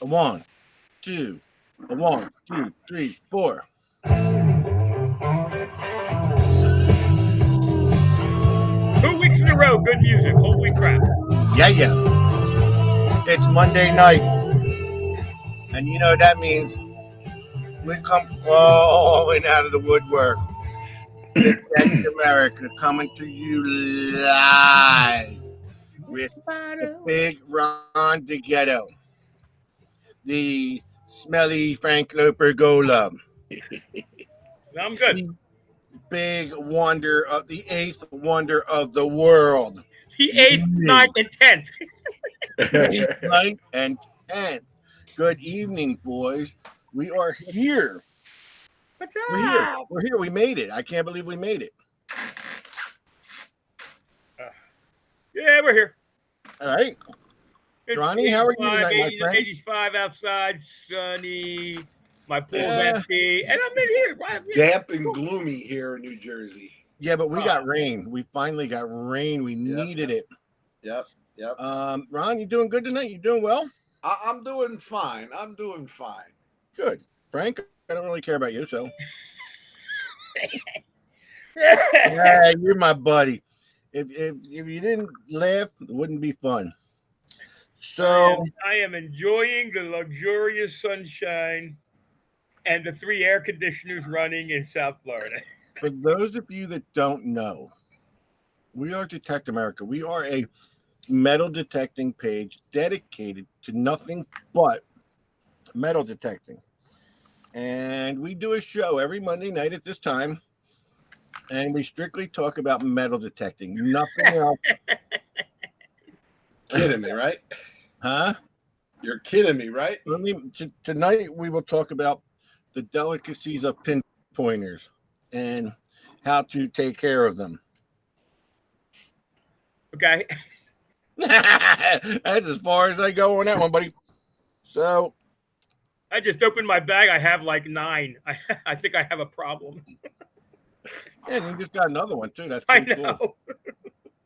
A one, two, a one, two, three, four. 2 weeks in a row, good music. Holy crap. Yeah, yeah. It's Monday night, and you know what that means. We come crawling out of the woodwork. Detect America coming to you live with the big Ron DeGhetto, the smelly Frank Lopergola, I'm good. the big wonder of the eighth wonder of the world. The 8th, Me. 9th, and 10th. The eighth, ninth, and 10th. Good evening, boys. We are here. What's We're here. up? We're here. We made it. I can't believe we made it. Yeah, we're here. All right. It's Ronnie, how are you 85, tonight, my 80, friend? 85 outside, sunny. My pool's Yeah. empty, and I'm in here. Damp and gloomy here in New Jersey. Yeah, but we got rain. We finally got rain. We needed it. Yep. Ron, you doing good tonight? You doing well? I'm doing fine. Good. Frank, I don't really care about you, so. Yeah. Yeah, you're my buddy. If you didn't laugh, it wouldn't be fun. So I am enjoying the luxurious sunshine and the 3 air conditioners running in South Florida. for those of you that don't know, we are Detect America. We are a metal detecting page dedicated to nothing but metal detecting. And we do a show every Monday night at this time. And we strictly talk about metal detecting. Nothing else. Kidding me, right? Huh? You're kidding me, right? Tonight we will talk about the delicacies of pinpointers and how to take care of them. Okay. That's as far as I go on that one, buddy. So I just opened my bag. I have like 9. I think I have a problem. and you just got another one too. That's I pretty know. cool.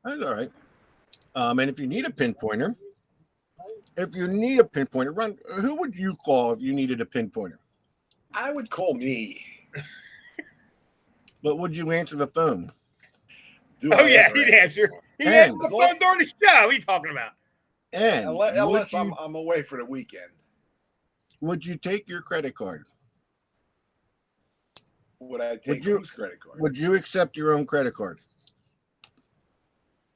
That's all right. And if you need a pinpointer, run. Who would you call if you needed a pinpointer? I would call me. But would you answer the phone? Yeah, he'd answer. He answered the phone during the show. What are you talking about? And unless I'm away for the weekend. Would you take your credit card? Would I take whose credit card? Would you accept your own credit card?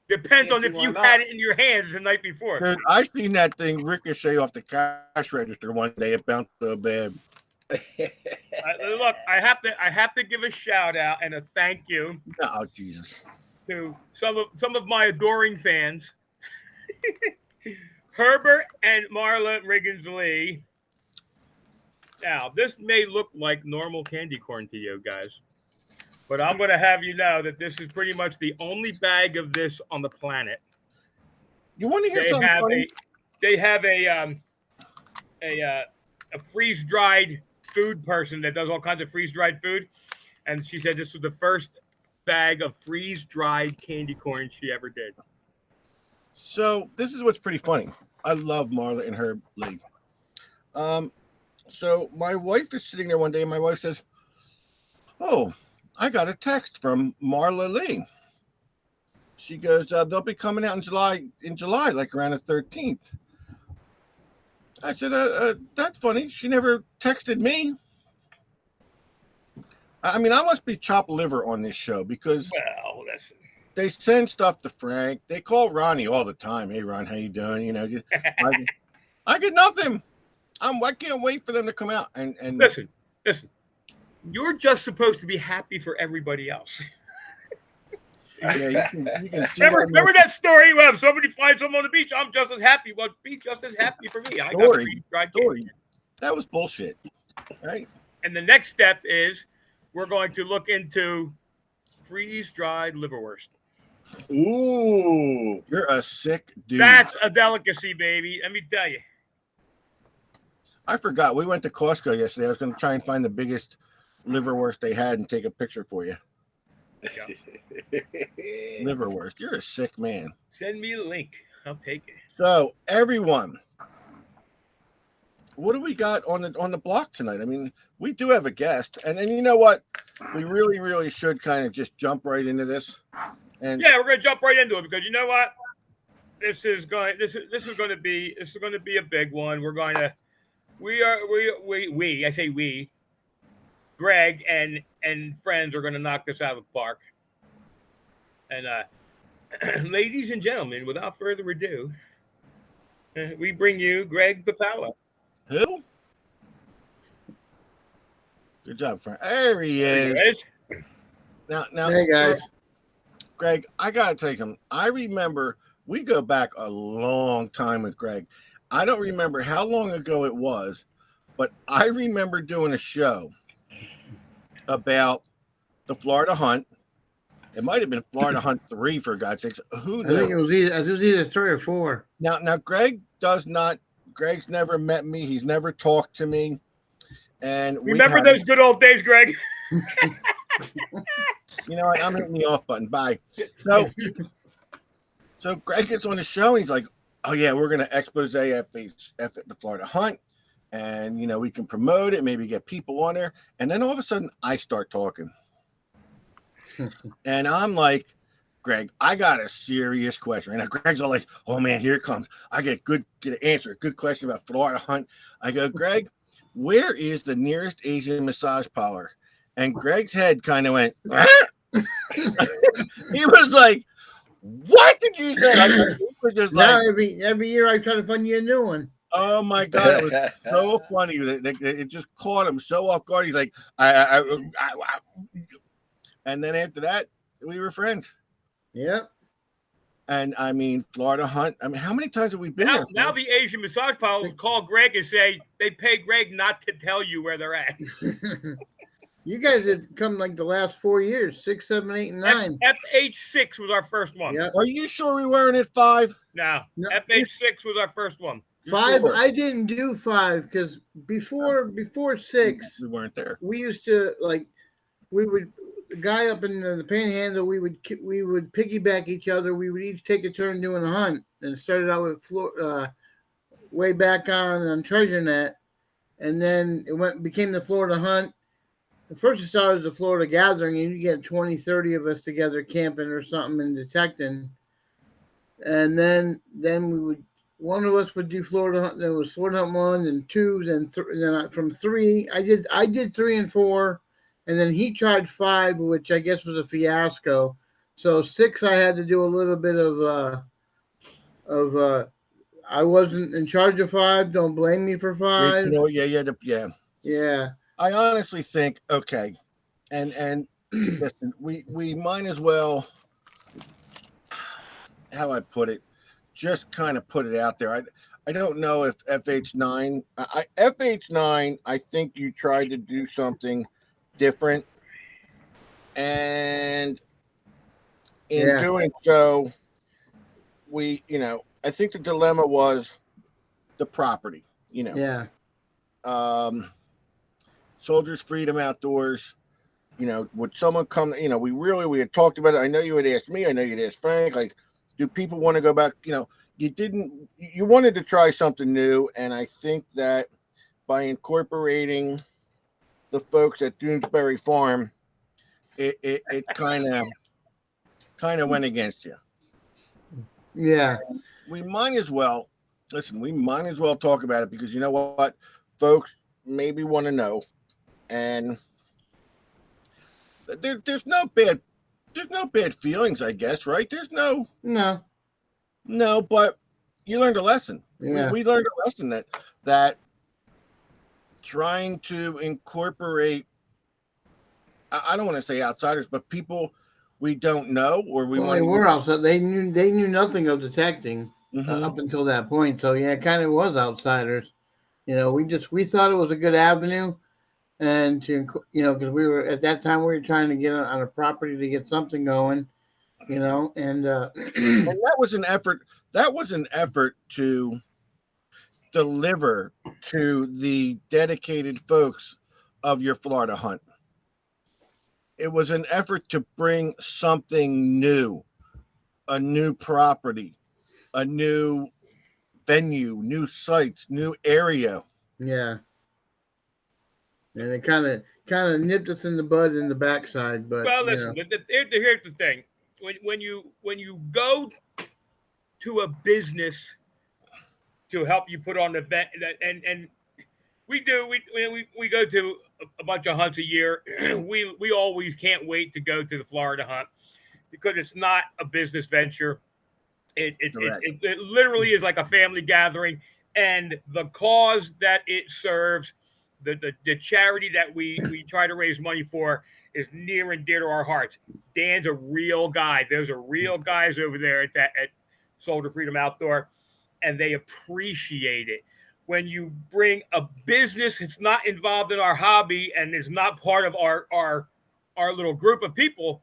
Depends on if you had it in your hands the night before. Dude, I seen that thing ricochet off the cash register one day. It bounced so bad. Look, I have to give a shout out and a thank you. Oh Jesus! To some of my adoring fans, Herbert and Marla Riggins Lee. Now, this may look like normal candy corn to you guys, but I'm going to have you know that this is pretty much the only bag of this on the planet. You want to hear something funny? They have a freeze dried food person that does all kinds of freeze dried food, and she said this was the first bag of freeze dried candy corn she ever did. So this is what's pretty funny. I love Marla and Herb Lee. So my wife is sitting there one day, and my wife says, "Oh, I got a text from Marla Lee." She goes, "They'll be coming out in July, like around the 13th." I said, "That's funny. She never texted me." I mean, I must be chopped liver on this show because they send stuff to Frank. They call Ronnie all the time. "Hey, Ron, how you doing?" You know, I get nothing. I can't wait for them to come out. And listen. You're just supposed to be happy for everybody else. Yeah, you can remember that story where if somebody finds someone on the beach, I'm just as happy. Well, be just as happy for me. I got freeze-dried candy. That was bullshit, right? And the next step is we're going to look into freeze-dried liverwurst. Ooh, you're a sick dude. That's a delicacy, baby. Let me tell you. I forgot. We went to Costco yesterday. I was going to try and find the biggest liverwurst they had and take a picture for you. Liverwurst. You're a sick man. Send me a link. I'll take it. So, everyone, what do we got on the block tonight? I mean, we do have a guest, and you know what? We really should kind of just jump right into this. And yeah, we're gonna jump right into it because you know what? This is going to be a big one. We're going to I say we, Greg and friends are going to knock this out of the park. And ladies and gentlemen, without further ado, we bring you Greg Papala. who? Good job, Frank. There he is. Now, hey guys. Greg, I gotta tell you something. I remember we go back a long time with Greg. I don't remember how long ago it was, but I remember doing a show about the Florida Hunt. It might have been Florida Hunt 3, for God's sakes. Who knows? I think it was either 3 or 4. Now, Greg's never met me. He's never talked to me. And remember those good old days, Greg? You know what? I'm hitting the off button. Bye. So Greg gets on the show. And he's like, "Oh yeah, we're gonna expose the Florida Hunt, and you know we can promote it, maybe get people on there." And then all of a sudden, I start talking, and I'm like, "Greg, I got a serious question." And Greg's all like, "Oh man, here it comes. I get an answer, a good question about Florida Hunt." I go, "Greg, where is the nearest Asian massage parlor?" And Greg's head kind of went. He was like, "What did you say?" He was just Now like, every year I try to find you a new one. "Oh my god, it was so funny! It just caught him so off guard." He's like, I. And then after that, we were friends. Yep. And I mean, Florida Hunt. I mean, how many times have we been there? Now the Asian massage parlors call Greg and say they pay Greg not to tell you where they're at. You guys had come like the last 4 years, 6, 7, 8, and 9. FH6 was our first one. Yep. Are you sure we weren't at 5? No, No. FH6 was our first one. 5, Sure. I didn't do 5 because before 6, We weren't there. we used to the guy up in the Panhandle, we would piggyback each other. We would each take a turn doing a hunt, and it started out with way back on Treasure Net, and then it became the Florida Hunt. At first, it started as the Florida Gathering, and you get 20, 30 of us together camping or something and detecting. And then one of us would do Florida Hunt. There was Florida Hunt 1 and 2, then from 3, I did 3 and 4, and then he tried 5, which I guess was a fiasco. So 6, I had to do a little bit of I wasn't in charge of 5. Don't blame me for 5. You know, yeah. Yeah. I honestly think, okay, and listen, we might as well, how do I put it, just kind of put it out there. I don't know if FH9, FH9, I think you tried to do something different, and in doing so, I think the dilemma was the property, Yeah. Soldiers Freedom Outdoors, would someone come, we had talked about it. I know you had asked me, I know you'd asked Frank, like, do people want to go back? You wanted to try something new. And I think that by incorporating the folks at Doonesbury Farm, it kind of went against you. Yeah. We might as well talk about it because you know what, folks maybe want to know. And there's no bad feelings, I guess, right? There's no, but you learned a lesson. Yeah. We learned a lesson that trying to incorporate, I don't want to say outsiders, but people we don't know, or they were outside. They knew nothing of detecting Mm-hmm. Up until that point. So yeah, it kind of was outsiders. We thought it was a good avenue. And because we were at that time, we were trying to get on a property to get something going, and and that was an effort. That was an effort to deliver to the dedicated folks of your Florida Hunt. It was an effort to bring something new, a new property, a new venue, new sites, new area. Yeah. And it kind of nipped us in the bud in the backside, but Well, listen. Here's the thing: when you go to a business to help you put on the event, and we do we go to a bunch of hunts a year. we always can't wait to go to the Florida hunt because it's not a business venture. It literally is like a family gathering, and the cause that it serves, the charity that we try to raise money for, is near and dear to our hearts. Dan's a real guy. Those are real guys over there at Soldier Freedom Outdoor, and they appreciate it. When you bring a business that's not involved in our hobby and is not part of our little group of people,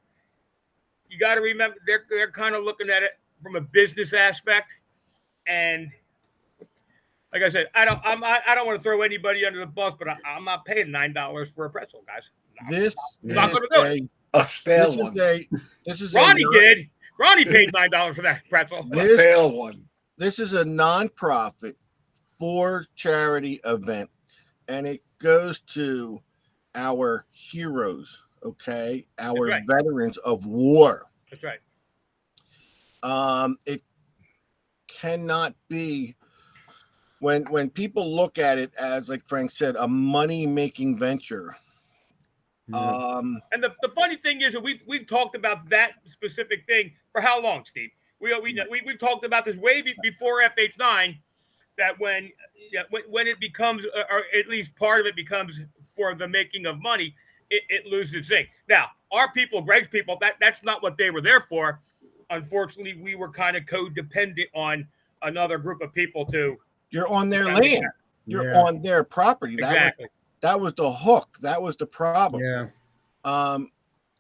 you got to remember they're kind of looking at it from a business aspect. And like I said, I don't want to throw anybody under the bus, but I'm not paying $9 for a pretzel, guys. I'm not going to do it. A stale one. This is Ronnie did. Ronnie paid $9 for that pretzel. A stale one. This is a nonprofit for charity event, and it goes to our heroes, okay? Our right. veterans of war. That's right. It cannot be when people look at it as, like Frank said, a money-making venture. And the funny thing is that we've talked about that specific thing for how long, Steve? We've talked about this way before FH9, that when it becomes, or at least part of it becomes for the making of money, it loses its thing. Now, our people, Greg's people, that's not what they were there for. Unfortunately, we were kind of codependent on another group of people to. You're on their land. You're on their property. Exactly. That was the hook. That was the problem. Yeah.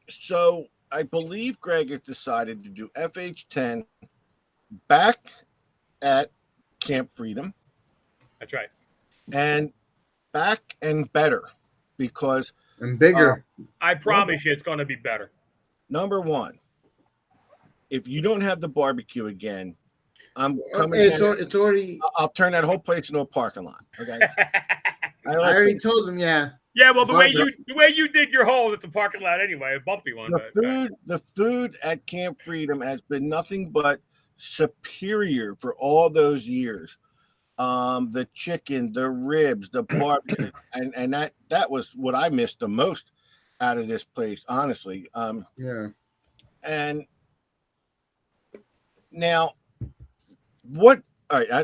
So I believe Greg has decided to do FH10 back at Camp Freedom. That's right. And back and better, because and bigger. I promise you, it's going to be better. Number one, if you don't have the barbecue again, I'm coming. It's already. I'll turn that whole place into a parking lot. Okay. I already told them. Yeah. Yeah. Well, the way you dig your hole, it's a parking lot anyway, a bumpy one. The food at Camp Freedom has been nothing but superior for all those years. The chicken, the ribs, the barbecue, and that was what I missed the most out of this place, honestly. Yeah. And now, what? All right, I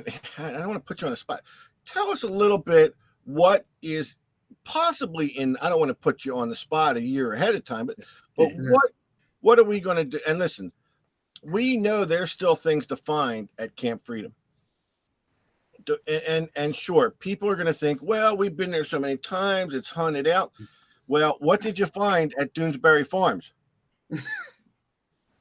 don't want to put you on the spot. Tell us a little bit what is possibly in. I don't want to put you on the spot a year ahead of time, but what are we going to do? And listen, we know there's still things to find at Camp Freedom. And sure, people are going to think, well, we've been there so many times, it's hunted out. Well, what did you find at Doonesbury Farms?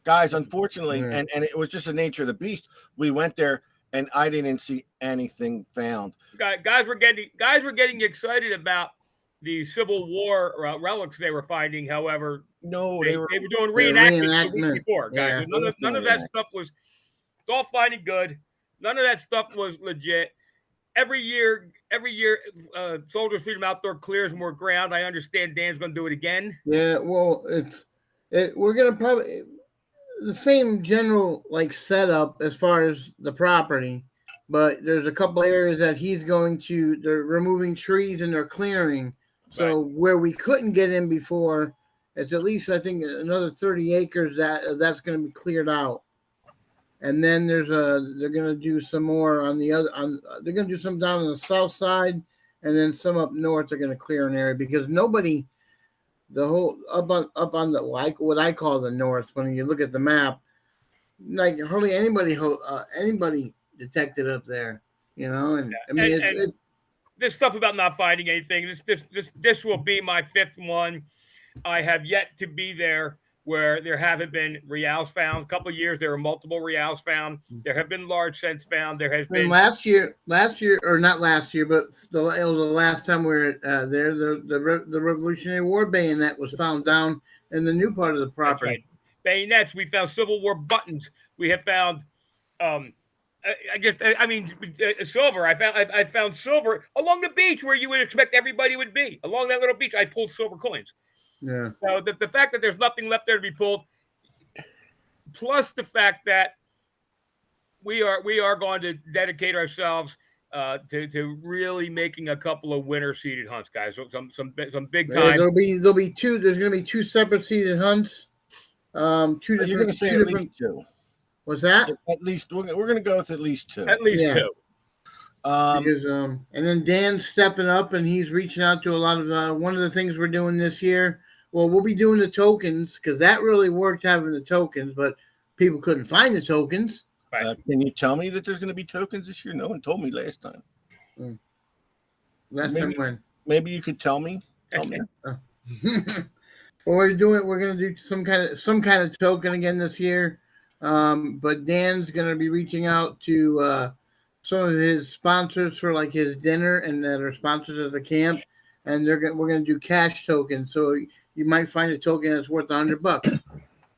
Guys, unfortunately, and it was just the nature of the beast. We went there and I didn't see anything found. Guys were getting excited about the Civil War relics they were finding. However, no, they were doing reenactments the week before. Guys, Yeah. none of that stuff was. It's all fine and good. None of that stuff was legit. Every year, Soldiers Freedom Outdoor clears more ground. I understand Dan's going to do it again. Yeah, well, we're going to probably the same general setup as far as the property, but there's a couple areas that they're removing trees and they're clearing. So where we couldn't get in before, it's at least I think another 30 acres that's going to be cleared out. And then they're going to do some more they're going to do some down on the south side, and then some up north. They're going to clear an area because nobody, the whole up on the what I call the north. When you look at the map, hardly anybody detected up there, And I mean, this stuff about not finding anything. This will be my fifth one. I have yet to be there where there haven't been reals found. A couple of years, there were multiple reals found. There have been large scents found. There has been last year, or not last year, but it was the last time we were there. The Revolutionary War bayonet was found down in the new part of the property. Right. Bayonets. We found Civil War buttons. We have found I mean, silver. I found silver along the beach where you would expect everybody would be. Along that little beach, I pulled silver coins. Yeah. So the fact that there's nothing left there to be pulled, plus the fact that we are going to dedicate ourselves to really making a couple of winter seeded hunts, guys. So some big Yeah, time. there'll be two. There's going to be two separate seated hunts. Two different. You're going to say two at different. least two. What's that? At least we're going to go with at least two. At least Yeah. two. Because, and then Dan's stepping up and he's reaching out to a lot of one of the things we're doing this year. Well, we'll be doing the tokens because that really worked having the tokens, but people couldn't find the tokens. Right. Can you tell me that there's going to be tokens this year? No one told me last time. Last time when? Maybe you could tell me. Tell me. Well, we're going to do some kind of token again this year. But Dan's going to be reaching out to some of his sponsors for like his dinner and that are sponsors of the camp, and we're going to do cash tokens. So you might find a token that's worth $100.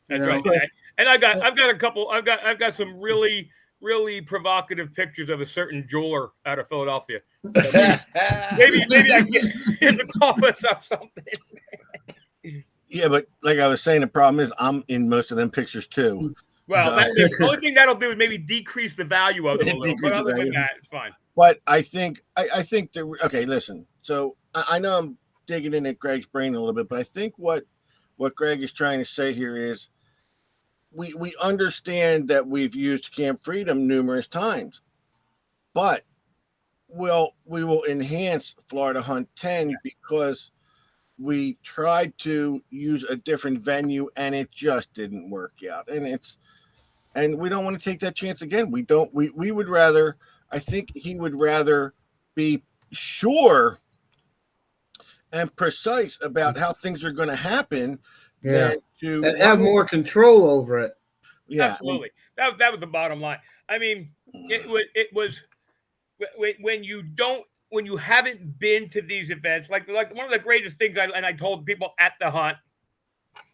That's right. And I've got a couple. I've got some really provocative pictures of a certain jeweler out of Philadelphia. So maybe I can get him to call us up something. Yeah, but like I was saying, the problem is I'm in most of them pictures too. Well, the only thing that'll do is maybe decrease the value of them a little. But other than that, it's fine. But I think okay, listen. So I know I'm digging in at Greg's brain a little bit, but I think what Greg is trying to say here is we understand that we've used Camp Freedom numerous times, but we will enhance Florida Hunt 10 because we tried to use a different venue and it just didn't work out. And we don't want to take that chance again. We would rather, I think he would rather be sure and precise about how things are going to happen than to have more control over it. Yeah, absolutely. That was the bottom line. I mean, it was when you haven't been to these events, like one of the greatest things I told people at the hunt,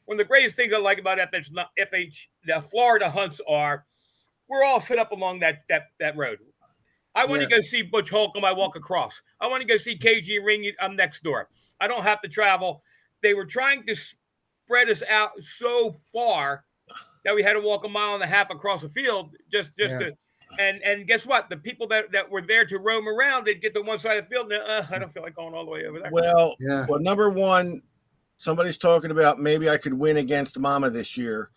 one of the greatest things I like about the Florida hunts are, we're all set up along that road. I want to go see Butch Holcomb. I walk across. I want to go see KG and Ring. I'm next door. I don't have to travel. They were trying to spread us out so far that we had to walk 1.5 miles across the field just to. And guess what? The people that were there to roam around, they'd get to one side of the field. And, I don't feel like going all the way over there. Well, number one, somebody's talking about maybe I could win against Mama this year.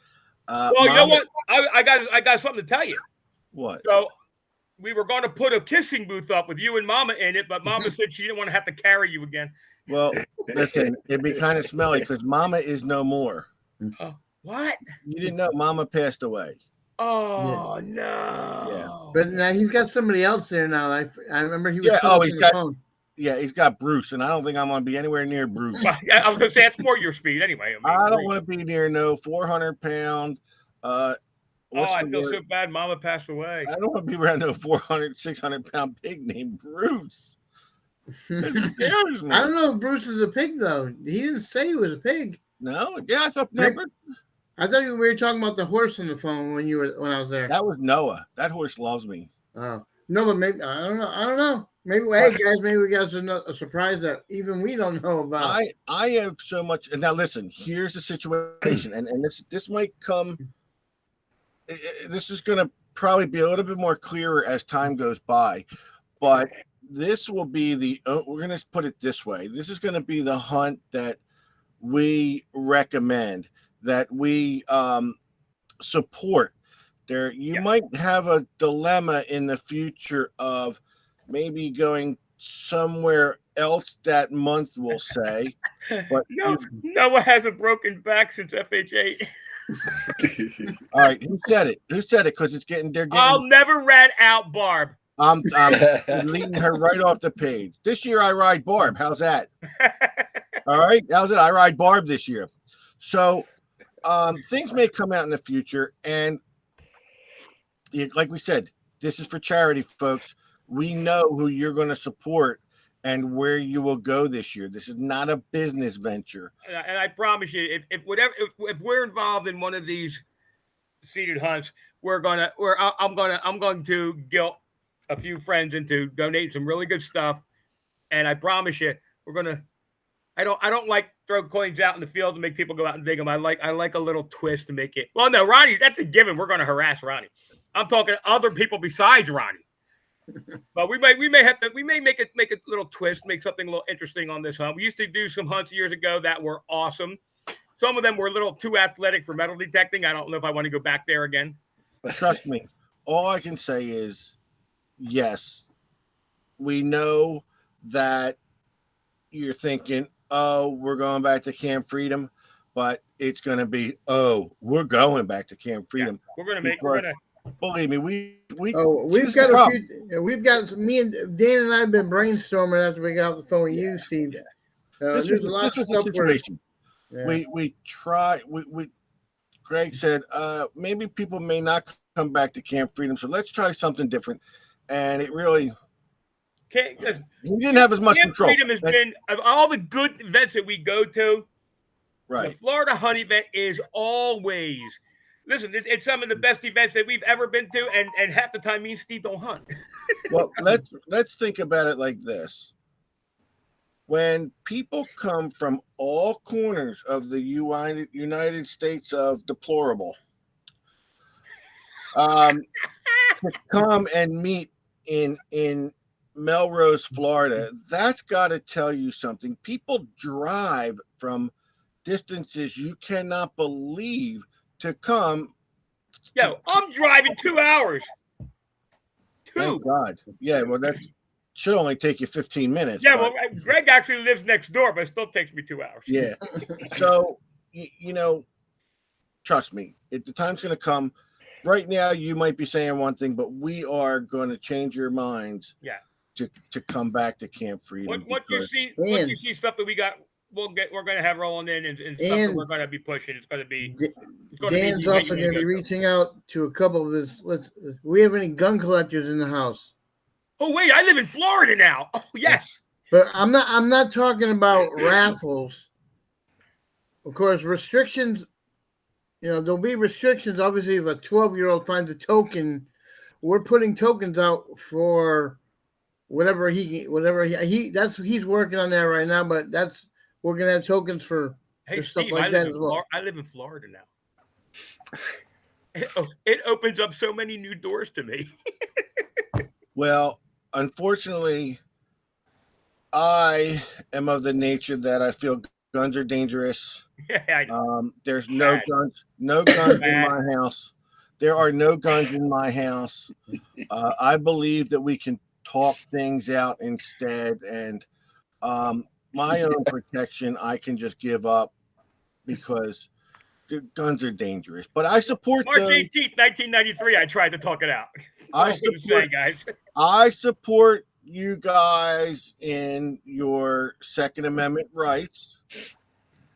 Well, you know what? I got something to tell you. What? So we were going to put a kissing booth up with you and Mama in it, but Mama said she didn't want to have to carry you again. Well, listen, it'd be kind of smelly because Mama is no more. What? You didn't know Mama passed away. Oh no! Yeah, but now he's got somebody else there now. I remember he was. He's got Bruce, and I don't think I'm going to be anywhere near Bruce. I was going to say that's more your speed anyway. I don't want to be near no 400-pound. I feel so bad. Mama passed away. I don't want to be around no 400, 600-pound pig named Bruce. It scares me. I don't know if Bruce is a pig though. He didn't say he was a pig. No, yeah, I thought we were talking about the horse on the phone when I was there. That was Noah. That horse loves me. Oh no, but maybe I don't know. Maybe hey guys, maybe we got a surprise that even we don't know about. I have so much. And now listen, here's the situation, and this might come. This is going to probably be a little bit more clearer as time goes by, but this will be we're going to put it this way. This is going to be the hunt that we recommend, that we support. You might have a dilemma in the future of maybe going somewhere else that month, we'll say. But Noah hasn't broken back since FH8. All right, who said it? Because they're getting. I'll never rat out Barb. I'm leading her right off the page. This year I ride Barb. How's that? All right, how's it? I ride Barb this year. So things may come out in the future, and like we said, this is for charity, folks. We know who you're going to support and where you will go this year. This is not a business venture. And I promise you, if we're involved in one of these seated hunts, I'm going to guilt a few friends into donating some really good stuff, and I promise you, we're gonna. I don't like throw coins out in the field to make people go out and dig them. I like a little twist to make it. Well, no, Ronnie, that's a given. We're going to harass Ronnie. I'm talking other people besides Ronnie. But we may make a little twist, make something a little interesting on this hunt. We used to do some hunts years ago that were awesome. Some of them were a little too athletic for metal detecting. I don't know if I want to go back there again. Trust me. All I can say is, yes, we know that you're thinking, oh, we're going back to Camp Freedom, but it's going to be, oh, we're going back to Camp Freedom. Yeah, we're gonna believe me, we've got me and Dan and I have been brainstorming after we got off the phone with you, Steve. This was a situation. Yeah. We Greg said, maybe people may not come back to Camp Freedom, so let's try something different. And it really, he didn't have as much Camp control. Freedom has been, of all the good events that we go to, right. The Florida Hunt event is always, listen, it's some of the best events that we've ever been to, and half the time me and Steve don't hunt. Well, let's think about it like this. When people come from all corners of the United States of deplorable, to come and meet in Melrose, Florida, that's got to tell you something. People drive from distances you cannot believe to come. Yo, I'm driving 2 hours. Thank God. Yeah, well, that should only take you 15 minutes. Yeah, well, Greg actually lives next door, but it still takes me 2 hours. Yeah. So, trust me, the time's going to come. Right now, you might be saying one thing, but we are going to change your minds. Yeah. To come back to Camp Freedom. Once you see stuff that we got, we're going to have rolling in and stuff that we're going to be pushing. It's going to be. Dan's also going to be reaching out to a couple of his. We have any gun collectors in the house? Oh wait, I live in Florida now. Oh yes. But I'm not talking about raffles. Of course, restrictions. There'll be restrictions. Obviously, if a 12-year-old finds a token, we're putting tokens out for whatever he's working on that right now. But we're gonna have tokens for stuff like that as well. I live in Florida now. It opens up so many new doors to me. Well, unfortunately, I am of the nature that I feel guns are dangerous. Yeah, I know. There's no guns in my house. There are no guns in my house. I believe that we can talk things out instead, and my own protection I can just give up because guns are dangerous. But I support March 18th, 1993. I tried to talk it out. I support you guys in your Second Amendment rights,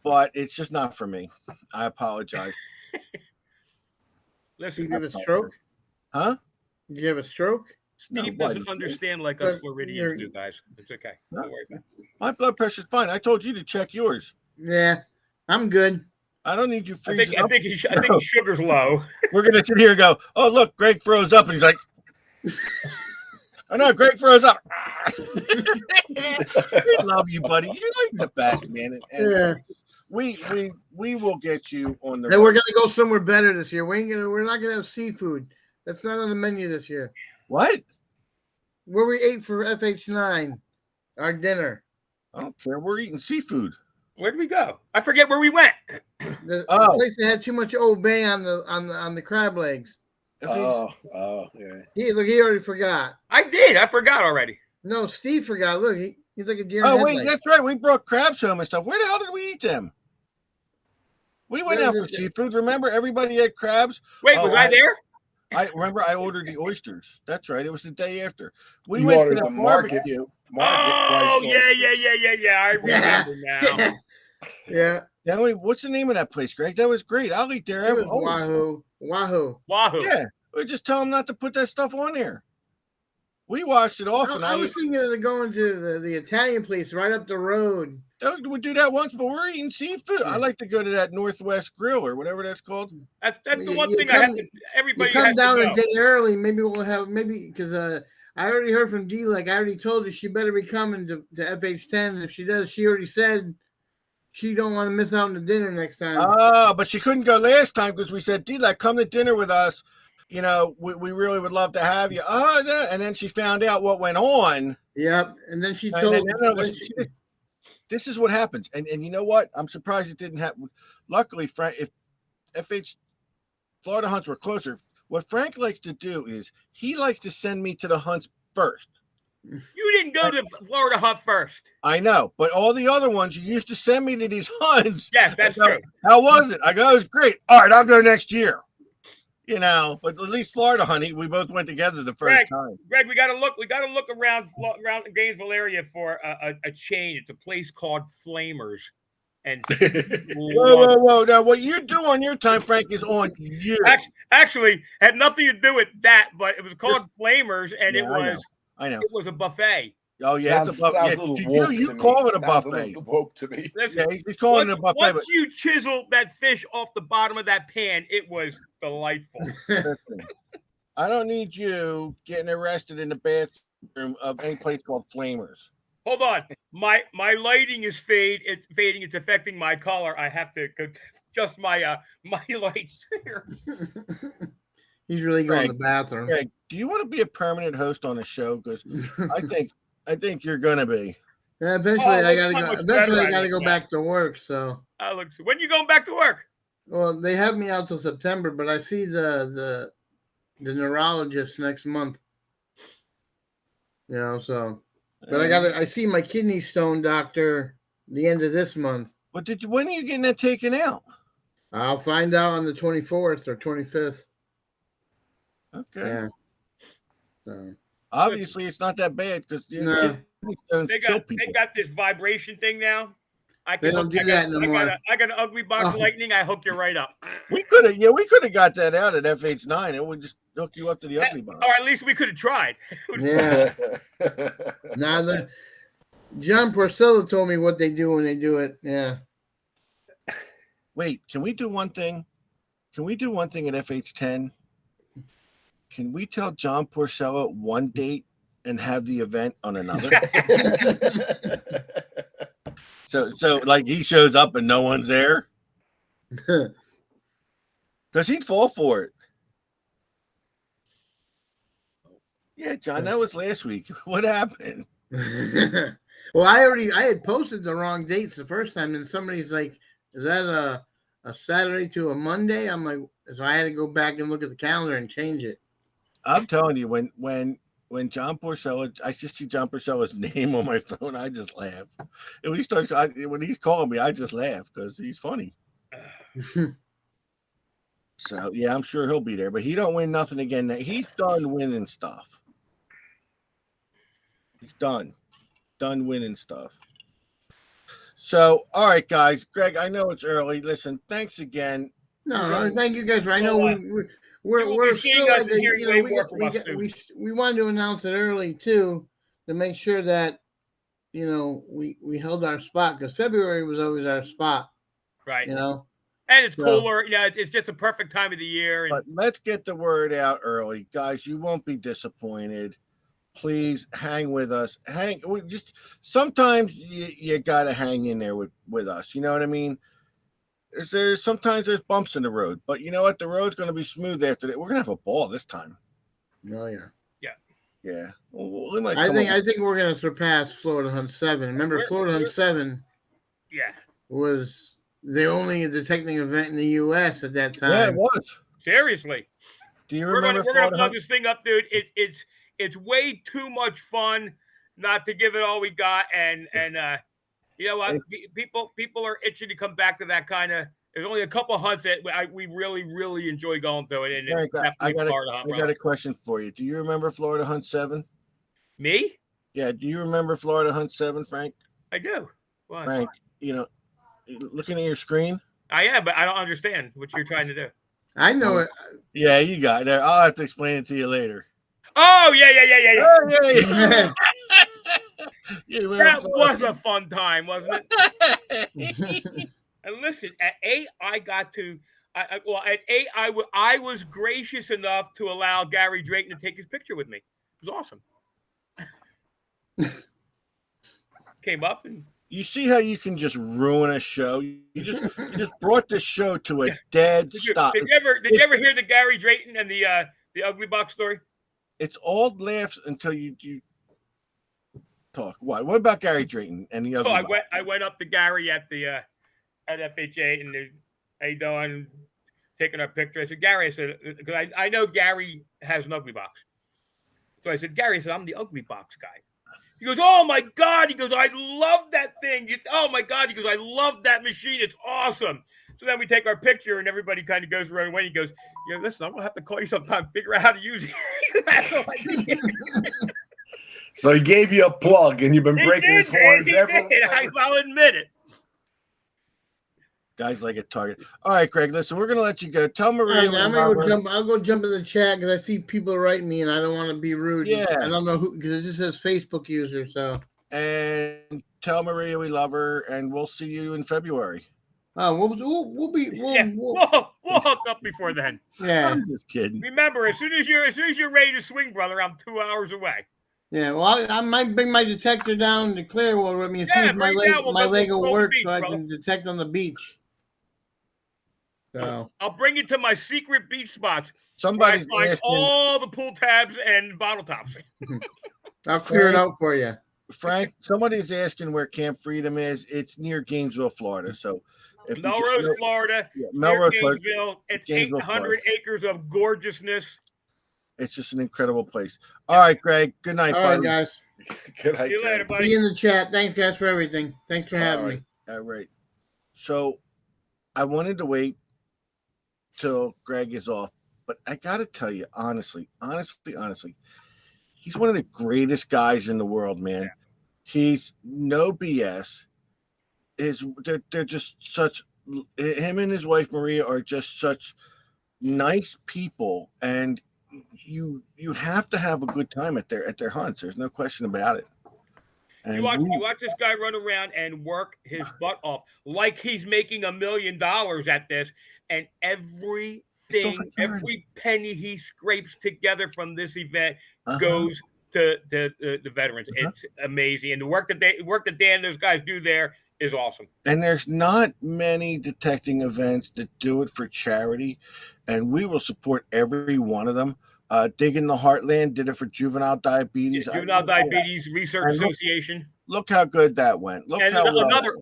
but it's just not for me. I apologize. Listen, did you have a stroke? Huh? Did you have a stroke? Steve doesn't understand like us Floridians do, guys. It's okay. No. Don't worry about it. My blood pressure's fine. I told you to check yours. Yeah, I'm good. I don't need you freezing. I think his sugar's low. We're gonna sit here and go, oh look, Greg froze up, and he's like, I know Greg froze up. We love you, buddy. You're like the best, man. And yeah. We will get you on the. And we're gonna go somewhere better this year. We're not gonna have seafood. That's not on the menu this year. What? Where we ate for FH9, our dinner. I don't care. We're eating seafood. Where did we go? I forget where we went. The place that had too much Old Bay on the crab legs. Yeah. He already forgot. I did. I forgot already. No, Steve forgot. Look, he's like a deer. Oh wait, that's right. We brought crabs home and stuff. Where the hell did we eat them? We went out for seafood. Remember, everybody had crabs. Wait, was I there? I remember. I ordered the oysters. That's right. It was the day after. We You went ordered to the the market. barbecue. Oh yeah. I remember now. Yeah. Now, what's the name of that place, Greg? That was great. I'll eat there. It was Wahoo. Wahoo. Yeah. We just tell them not to put that stuff on there. We watched it often. I was thinking of going to the Italian place right up the road. We do that once, but we're eating seafood. I like to go to that Northwest Grill or whatever that's called. That's the You- one you thing come- I have to. Everybody You come has down to a know. day early. Maybe we'll have because I already heard from D. Like I already told her she better be coming to FH10. If she does, she already said she don't want to miss out on the dinner next time. But she couldn't go last time because we said, D-Like, come to dinner with us. You know, we really would love to have you. And then she found out what went on. Yep. And then she And told. then this is what happens. And you know what? I'm surprised it didn't happen. Luckily, Frank, if FH Florida hunts were closer, what Frank likes to do is he likes to send me to the hunts first. You didn't go to Florida Hunt first. I know, but all the other ones, you used to send me to these hunts. Yes, that's true. How was it? I go, it was great. All right, I'll go next year. You know, but at least Florida hunting, we both went together the first time. Greg, we got to look around the Gainesville area for a chain. It's a place called Flamers. And Whoa. Now, what you do on your time, Frank, is on you. Actually, had nothing to do with that, but it was called Flamers, and Yeah, it was I know. it was a buffet. Oh, yeah. Sounds a little woke You to me. call it a Sounds buffet. little woke to me. Listen, Yeah, he's calling it a buffet. once you chisel that fish off the bottom of that pan, it was delightful. Listen, I don't need you getting arrested in the bathroom of any place called Flamers. Hold on, my lighting is fading. It's affecting my color. I have to adjust my my lights here. He's really going to Greg, the bathroom. Greg, do you want to be a permanent host on the show? Because I think you're gonna be. Yeah, eventually, Oh, I that's gotta not go. much Eventually, I better, gotta go yeah. back to work. So, When you going back to work? well, they have me out till September, but I see the neurologist next month. You know, so but I see my kidney stone doctor the end of this month. But when are you getting that taken out? I'll find out on the 24th or 25th. Okay. Yeah. So, Obviously, it's not that bad because No. kidney stones They kill got people. this vibration thing now. They don't do that no more. I got an ugly box Oh. lightning. I hook you right up. We could have got that out at FH9. It would just hook you up to the ugly box. Or at least we could have tried. yeah. Now, John Porcello told me what they do when they do it. Yeah. Wait, can we do one thing? Can we do one thing at FH10? Can we tell John Porcello one date and have the event on another? So like he shows up and no one's there? Because he'd fall for it. Yeah, John, that was last week. What happened? Well, I had posted the wrong dates the first time, and somebody's like, "Is that a Saturday to a Monday?" I'm like, so I had to go back and look at the calendar and change it. I'm telling you, when John Porcello, I just see John Porcello's name on my phone, I just laugh. And when he's calling me, I just laugh because he's funny. So yeah, I'm sure he'll be there, but he don't win nothing again. He's done winning stuff. He's done winning stuff. So all right, guys, Greg, I know it's early. Listen, thanks again. No, thank you guys. I know We'll we're be seeing still us at and the, hearing you know, way we, more got, from we, us got, soon. we wanted to announce it early too, to make sure that, you know, we held our spot, because February was always our spot, Right. you know. And it's So- cooler. You know, it's just a perfect time of the year. And But let's get the word out early, guys. You won't be disappointed. Please hang with us. Sometimes you gotta hang in there with us. You know what I mean? Sometimes there's bumps in the road, but you know what? The road's gonna be smooth after that. We're gonna have a ball this time. Oh yeah. Yeah. Well, we might I come think up- we're gonna surpass Florida Hunt 7. Remember, Florida Hunt 7 yeah, was the only detecting event in the U.S. at that time. Yeah, it was. seriously. Do you We're remember gonna Florida plug Hunt? this thing up, dude. It's way too much fun not to give it all we got. And you know what? People are itching to come back to that kind of. There's only a couple hunts that we really enjoy going to it, and Frank, it's definitely Florida Hunt. I got a question for you. Do you remember Florida Hunt 7? Me? Yeah, do you remember Florida Hunt 7, Frank? I do. Why? Frank, you know, looking at your screen. I am, but I don't understand what you're trying to do. I know it. Yeah, you got it. I'll have to explain it to you later. Oh yeah. Oh, yeah. You remember That was Florida? a fun time, wasn't it? And listen, at 8, I got to. Well, at 8, I was gracious enough to allow Gary Drayton to take his picture with me. It was awesome. Came up and You see how you can just ruin a show? You just brought the show to a dead stop. Did you ever hear the Gary Drayton and the Ugly Box story? It's all laughs until you talk. What about Gary Drayton and the So Ugly Box? I went up to Gary at the at FHA and there's, how you doing? Taking our picture. I said, Gary, I said, because I know Gary has an Ugly Box. So I said, Gary, I said, I'm the Ugly Box guy. He goes, oh my God. He goes, I love that thing. Oh my God. He goes, I love that machine. It's awesome. So then we take our picture and everybody kind of goes around way. He goes, listen, I'm going to have to call you sometime, figure out how to use it. That's all I did. So he gave you a plug, and you've been breaking his horns ever. I'll admit it. Guys like a target. All right, Greg. Listen, we're gonna let you go. Tell Maria. I'll go jump in the chat because I see people writing me and I don't want to be rude. Yeah. I don't know who because it just says Facebook user. So. And tell Maria we love her, and we'll see you in February. We'll hook up before then. Yeah. I'm just kidding. Remember, as soon as you're ready to swing, brother, I'm 2 hours away. Yeah, well, I might bring my detector down to Clearwater with me and see if my leg will work so I can detect on the beach. So I'll bring you to my secret beach spots. Somebody's where I find asking all the pool tabs and bottle tops. I'll clear it out for you. Frank, somebody's asking where Camp Freedom is. It's near Gainesville, Florida. So if Melrose, Florida. Yeah, Melrose, Gainesville. It's Gainesville, 800 Florida. acres of gorgeousness. It's just an incredible place. All right, Greg. Good night, All buddy. right, guys. Good night, See you later, buddy. Be in the chat. Thanks, guys, for everything. Thanks for having me. All right. So I wanted to wait till Greg is off, but I got to tell you, honestly, he's one of the greatest guys in the world, man. Yeah. He's no BS. They're just such. Him and his wife Maria are just such nice people, and you have to have a good time at their hunts. There's no question about it. And you watch this guy run around and work his butt off like he's making $1 million at this, and every penny he scrapes together from this event goes to the veterans. It's amazing, and the work that Dan and those guys do there is awesome. And there's not many detecting events that do it for charity, and we will support every one of them. Digging the Heartland did it for juvenile diabetes. Juvenile Diabetes Research Association. Look how good that went. Look how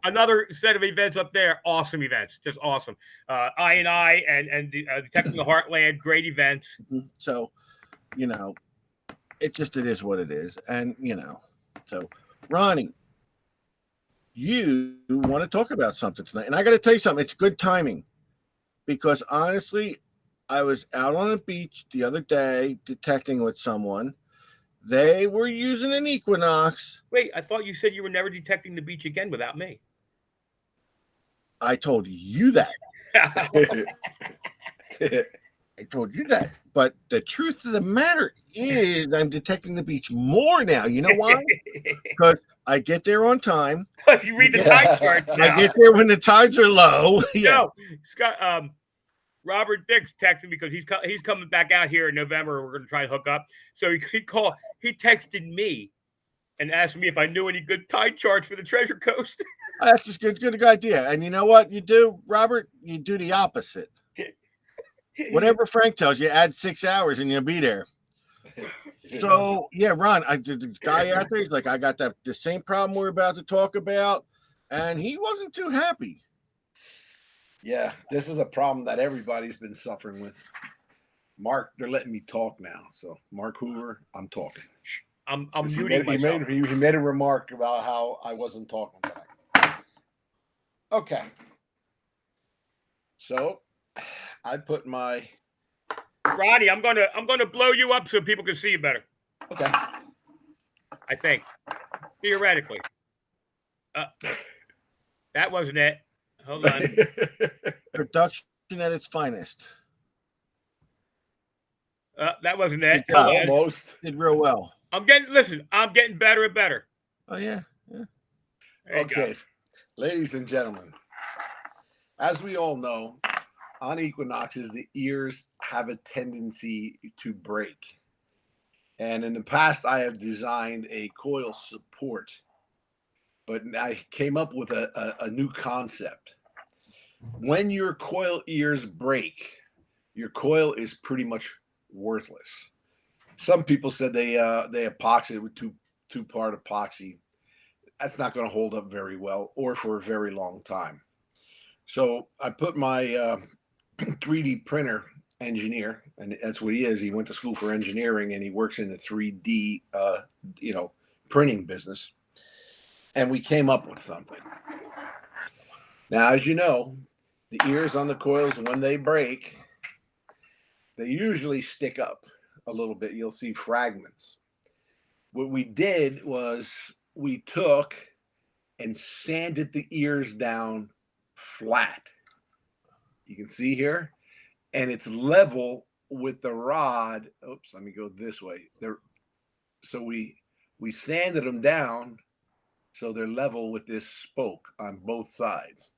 another set of events up there. Awesome events, just awesome. I and Detecting the Heartland, great events. So, it is what it is, and so Ronnie, you want to talk about something tonight, and I got to tell you something. It's good timing, because honestly, I was out on the beach the other day detecting with someone. They were using an Equinox. Wait, I thought you said you were never detecting the beach again without me. I told you that. I told you that. But the truth of the matter is I'm detecting the beach more now. You know why? Because I get there on time. You read the tide charts now. I get there when the tides are low. No, Scott, Robert Dix texted me because he's coming back out here in November. We're going to try to hook up. So he texted me and asked me if I knew any good tide charts for the Treasure Coast. That's just good idea. And you know what you do, Robert? You do the opposite. Whatever Frank tells you, add 6 hours and you'll be there. So yeah, Ron, the guy out there, he's like, I got the same problem we're about to talk about, and he wasn't too happy. Yeah, this is a problem that everybody's been suffering with. Mark, they're letting me talk now. So, Mark Hoover, I'm talking. I'm muting myself. He made a remark about how I wasn't talking back. Okay. So, I put my Ronnie, I'm gonna blow you up so people can see you better. Okay. I think theoretically. That wasn't it. Hold on. Production at its finest. That wasn't it. Good job. Almost. Did real well. I'm getting better and better. Oh yeah. There you Okay, go. ladies and gentlemen, as we all know, on equinoxes, the ears have a tendency to break. And in the past, I have designed a coil support, but I came up with a new concept. When your coil ears break, your coil is pretty much worthless. Some people said they epoxied it with two-part epoxy. That's not going to hold up very well or for a very long time. So I put my 3D printer engineer, and that's what he is. He went to school for engineering and he works in the 3D, printing business. And we came up with something. Now, as you know, the ears on the coils, when they break, they usually stick up a little bit. You'll see fragments. What we did was we took and sanded the ears down flat. You can see here, and it's level with the rod. Oops, let me go this way. So we sanded them down so they're level with this spoke on both sides.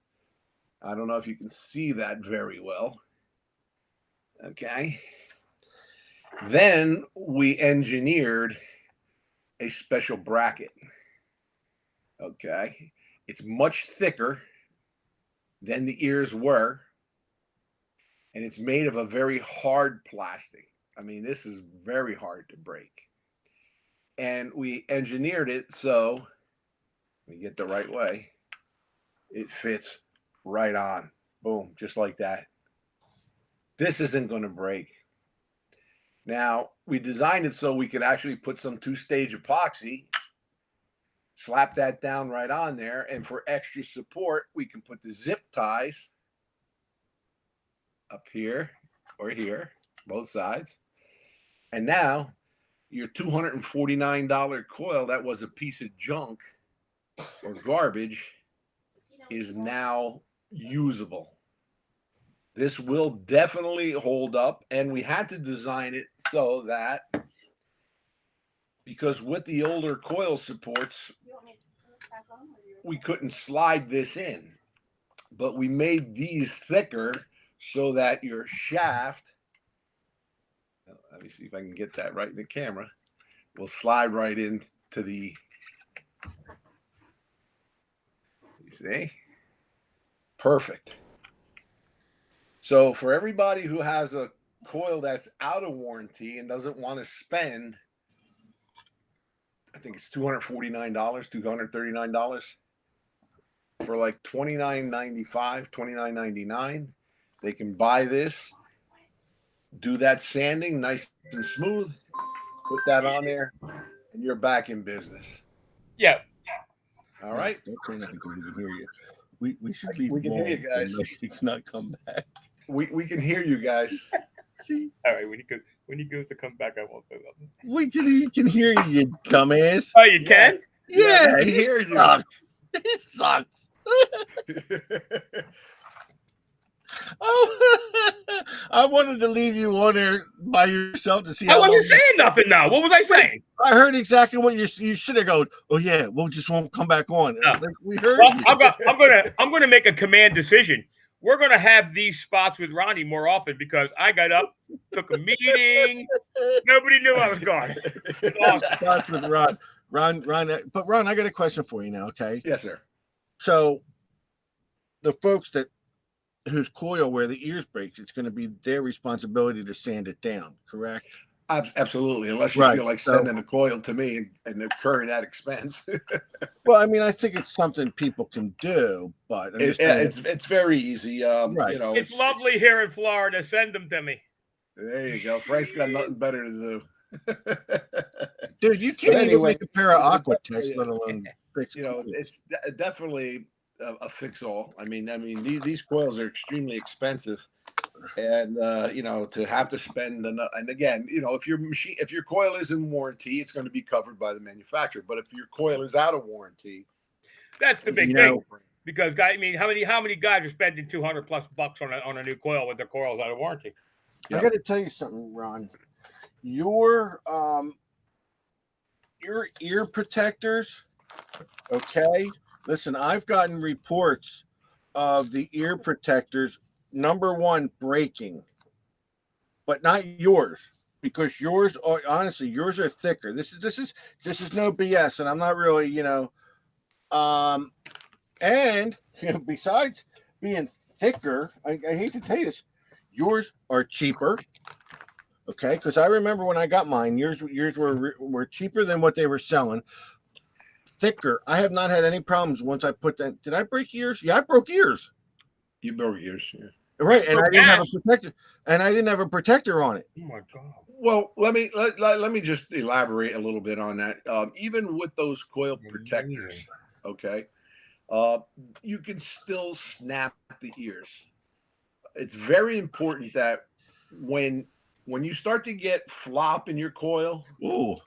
I don't know if you can see that very well. Okay. Then we engineered a special bracket. Okay. It's much thicker than the ears were. And it's made of a very hard plastic. I mean, this is very hard to break. And we engineered it so, let me get the right way, it fits right on. Boom, just like that. This isn't going to break. Now, we designed it so we could actually put some two-stage epoxy, slap that down right on there, and for extra support, we can put the zip ties up here or here, both sides. And now your $249 coil that was a piece of junk or garbage is now usable. This will definitely hold up, and we had to design it so that, because with the older coil supports, we couldn't slide this in, but we made these thicker so that your shaft, let me see if I can get that right in the camera, will slide right into the, you see? Perfect. So for everybody who has a coil that's out of warranty and doesn't want to spend, I think it's $249, $239 for like $29.95, $29.99. They can buy this, do that sanding nice and smooth, put that on there, and you're back in business. Yeah. All right. Don't say nothing because we can hear you. We should We leave can hear you guys. He cannot come back. We can hear you guys. See, All right. When he goes to come back, I won't say nothing. he can hear you, you dumbass. Oh, you Yeah. can? Yeah, we can he hear you. sucks. He sucks. Oh, I wanted to leave you on there by yourself to see I how long. wasn't saying nothing now. What was I saying? I heard exactly what you should have gone. Oh yeah, we'll just won't come back on. No. Like, we heard Well, you. I'm gonna make a command decision. We're gonna have these spots with Ronnie more often because I got up, took a meeting. Nobody knew I was gone. It's awesome. Starts with Ron. But Ron, I got a question for you now. Okay, Yes, sir. so the folks whose coil where the ears breaks, it's going to be their responsibility to sand it down. Correct? Absolutely. Unless you Right, feel like so- sending a coil to me and incurring that expense. Well, I mean, I think it's something people can do, but I'm just saying, It's very easy. Right. You know, It's lovely here in Florida. Send them to me. There you go. Frank's got nothing better to do. dude, you can't even anyway, make a pair of it's a- Aquatex, let alone fix. You know, coils. it's definitely a fix-all. I mean, these coils are extremely expensive, and you know, to have to spend and again, you know, if your coil is in warranty, it's going to be covered by the manufacturer. But if your coil is out of warranty, That's the big You thing. know- Because guy, I mean, how many guys are spending $200+ on a new coil with their coils out of warranty? I got to tell you something, Ron. your ear protectors, okay? Listen, I've gotten reports of the ear protectors, number one, breaking, but not yours, because yours are honestly yours are thicker. This is no BS, and I'm not really, and besides being thicker, I hate to tell you this, yours are cheaper. Okay, because I remember when I got mine, yours were cheaper than what they were selling. Thicker. I have not had any problems once I put that. Did I break ears? Yeah, I broke ears. You broke yours. Yeah. Right, and So I didn't have a cash. protector, and I didn't have a protector on it. Oh my god. Well, let me just elaborate a little bit on that. Even with those coil protectors, okay, you can still snap the ears. It's very important that when you start to get flop in your coil, Ooh,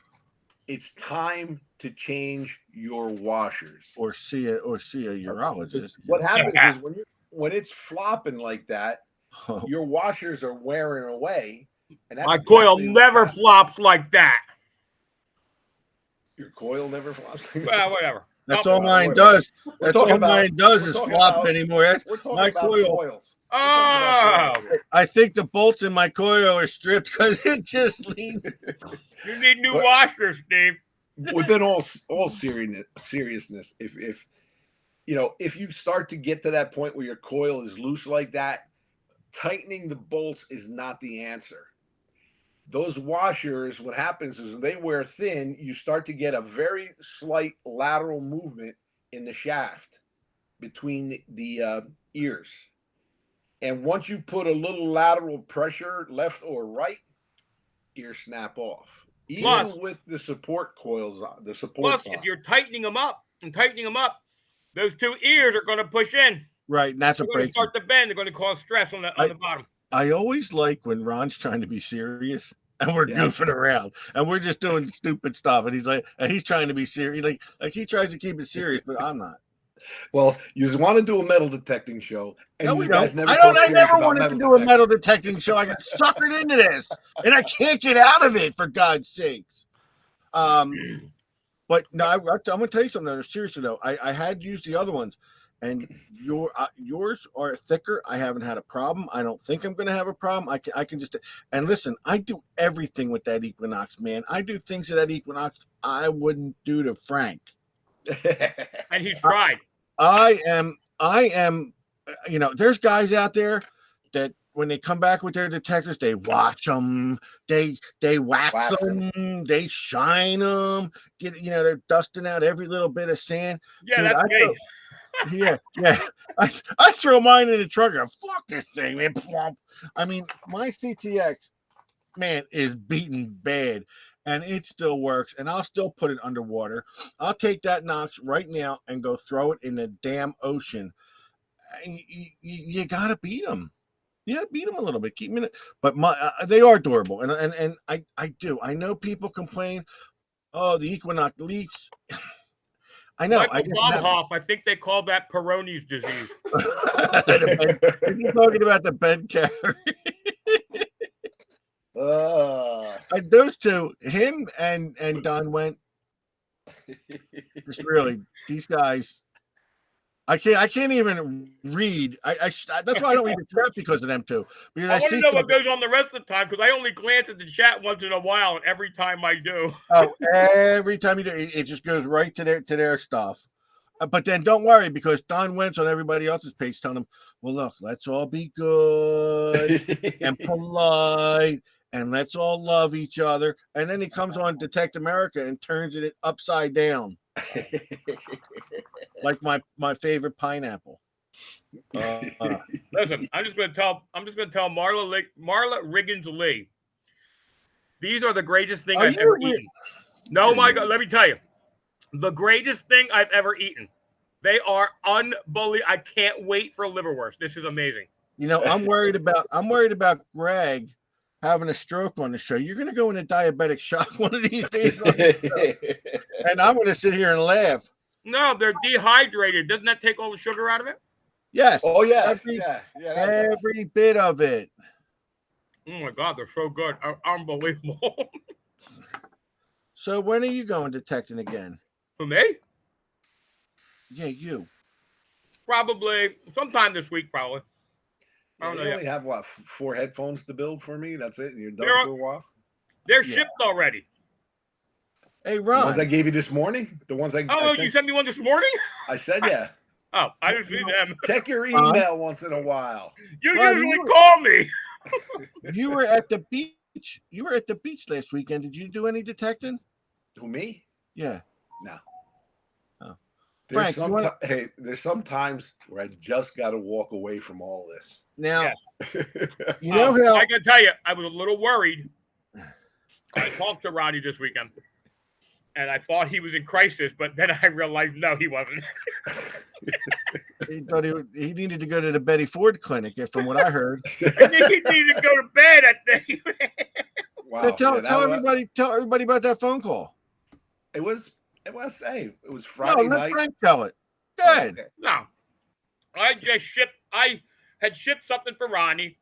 it's time to change your washers. or see a urologist. What happens is when it's flopping like that, Oh, your washers are wearing away, and that's My coil exactly what's never happening. flops like that. Your coil never flops. Well, whatever. that's Oh, all mine whatever. does. We're That's talking all about- mine does we're is talking flop about- anymore. We're talking My about coil. coils. We're talking about coils here. I think the bolts in my coil are stripped because it just leads. you need new But- washers, Steve. Within all seriousness, if you start to get to that point where your coil is loose like that, tightening the bolts is not the answer. Those washers, what happens is when they wear thin, you start to get a very slight lateral movement in the shaft between the ears. And once you put a little lateral pressure left or right, ears snap off. Even Plus- with the support coils on, the support. Plus, if you're tightening them up, those two ears are going to push in. Right, and that's a They're going to break. start to bend. They're going to cause stress on the bottom. I always like when Ron's trying to be serious and we're Yeah. goofing around and we're just doing stupid stuff, and he's trying to be serious, like he tries to keep it serious, but I'm not. Well, you just want to do a metal detecting show, and No, you we guys don't. never. I don't. talk I serious never about wanted to do a detecting. metal detecting show. I got suckered into this, and I can't get out of it for God's sakes. But no, I'm going to tell you something. Seriously though, I had used the other ones, and yours are thicker. I haven't had a problem. I don't think I'm going to have a problem. I can just, and listen, I do everything with that Equinox, man. I do things at that Equinox I wouldn't do to Frank. And he's tried. I am, there's guys out there that when they come back with their detectors, they watch them, they wax Wax 'em. them, they shine them, they're dusting out every little bit of sand. Yeah, Dude, that's me. Yeah. I throw mine in the truck and fuck this thing, man. I mean, my CTX, man, is beaten bad, and it still works, and I'll still put it underwater. I'll take that Nox right now and go throw it in the damn ocean. You gotta beat them. You gotta beat them a little bit. Keep them in it, but they are durable, and I do. I know people complain, oh, the Equinox leaks. I know. Michael Blomhoff, I think they call that Peyronie's disease. You're talking about the bed carrier. Those two, him and Don went. Just really, these guys. I can't even read. That's why I don't read the chat because of them two. Because I want to see know what something- goes on the rest of the time because I only glance at the chat once in a while, and every time I do. Oh, every time you do, it just goes right to their stuff. But then don't worry because Don Wentz on everybody else's page telling them, well, look, let's all be good and polite and let's all love each other. And then he comes on Detect America and turns it upside down. Like my favorite pineapple. Listen, I'm just going to tell Marla Riggins Lee. These are the greatest thing Are I've you ever re- eaten. No, my God, let me tell you. The greatest thing I've ever eaten. They are unbelievable. I can't wait for liverwurst. This is amazing. I'm worried about Greg having a stroke on the show. You're going to go into diabetic shock one of these days, and I'm going to sit here and laugh. No, they're dehydrated. Doesn't that take all the sugar out of it? Yes. Oh yeah, Every yeah. That does. bit of it. Oh my God, they're so good. Unbelievable. So when are you going detecting again? For me? Yeah, you. Probably sometime this week, probably. I Yeah, don't you know yet. only have what 4 headphones to build for me. That's it, and you're done They're- for a while. They're Yeah. shipped already. Hey, The ones I Ron. gave you this morning, the ones I Oh, you sent, sent me one this morning? I said, yeah. Oh, I didn't see them. Check your email once in a while. You Ron, usually you were- call me. You were at the beach. You were at the beach last weekend. Did you do any detecting? Who, me? Yeah. No. Oh. There's Frank, there's some times where I just got to walk away from all this. Now, Yes. you know how I can tell you, I was a little worried. I talked to Ronnie this weekend, and I thought he was in crisis, but then I realized no, he wasn't. he thought he needed to go to the Betty Ford clinic, from what I heard. I think he needed to go to bed. I think. Wow. Now, tell Yeah, tell everybody about that phone call. it was hey, it was No, Friday let night. Frank tell it. Good. Okay. No, I had shipped something for Ronnie,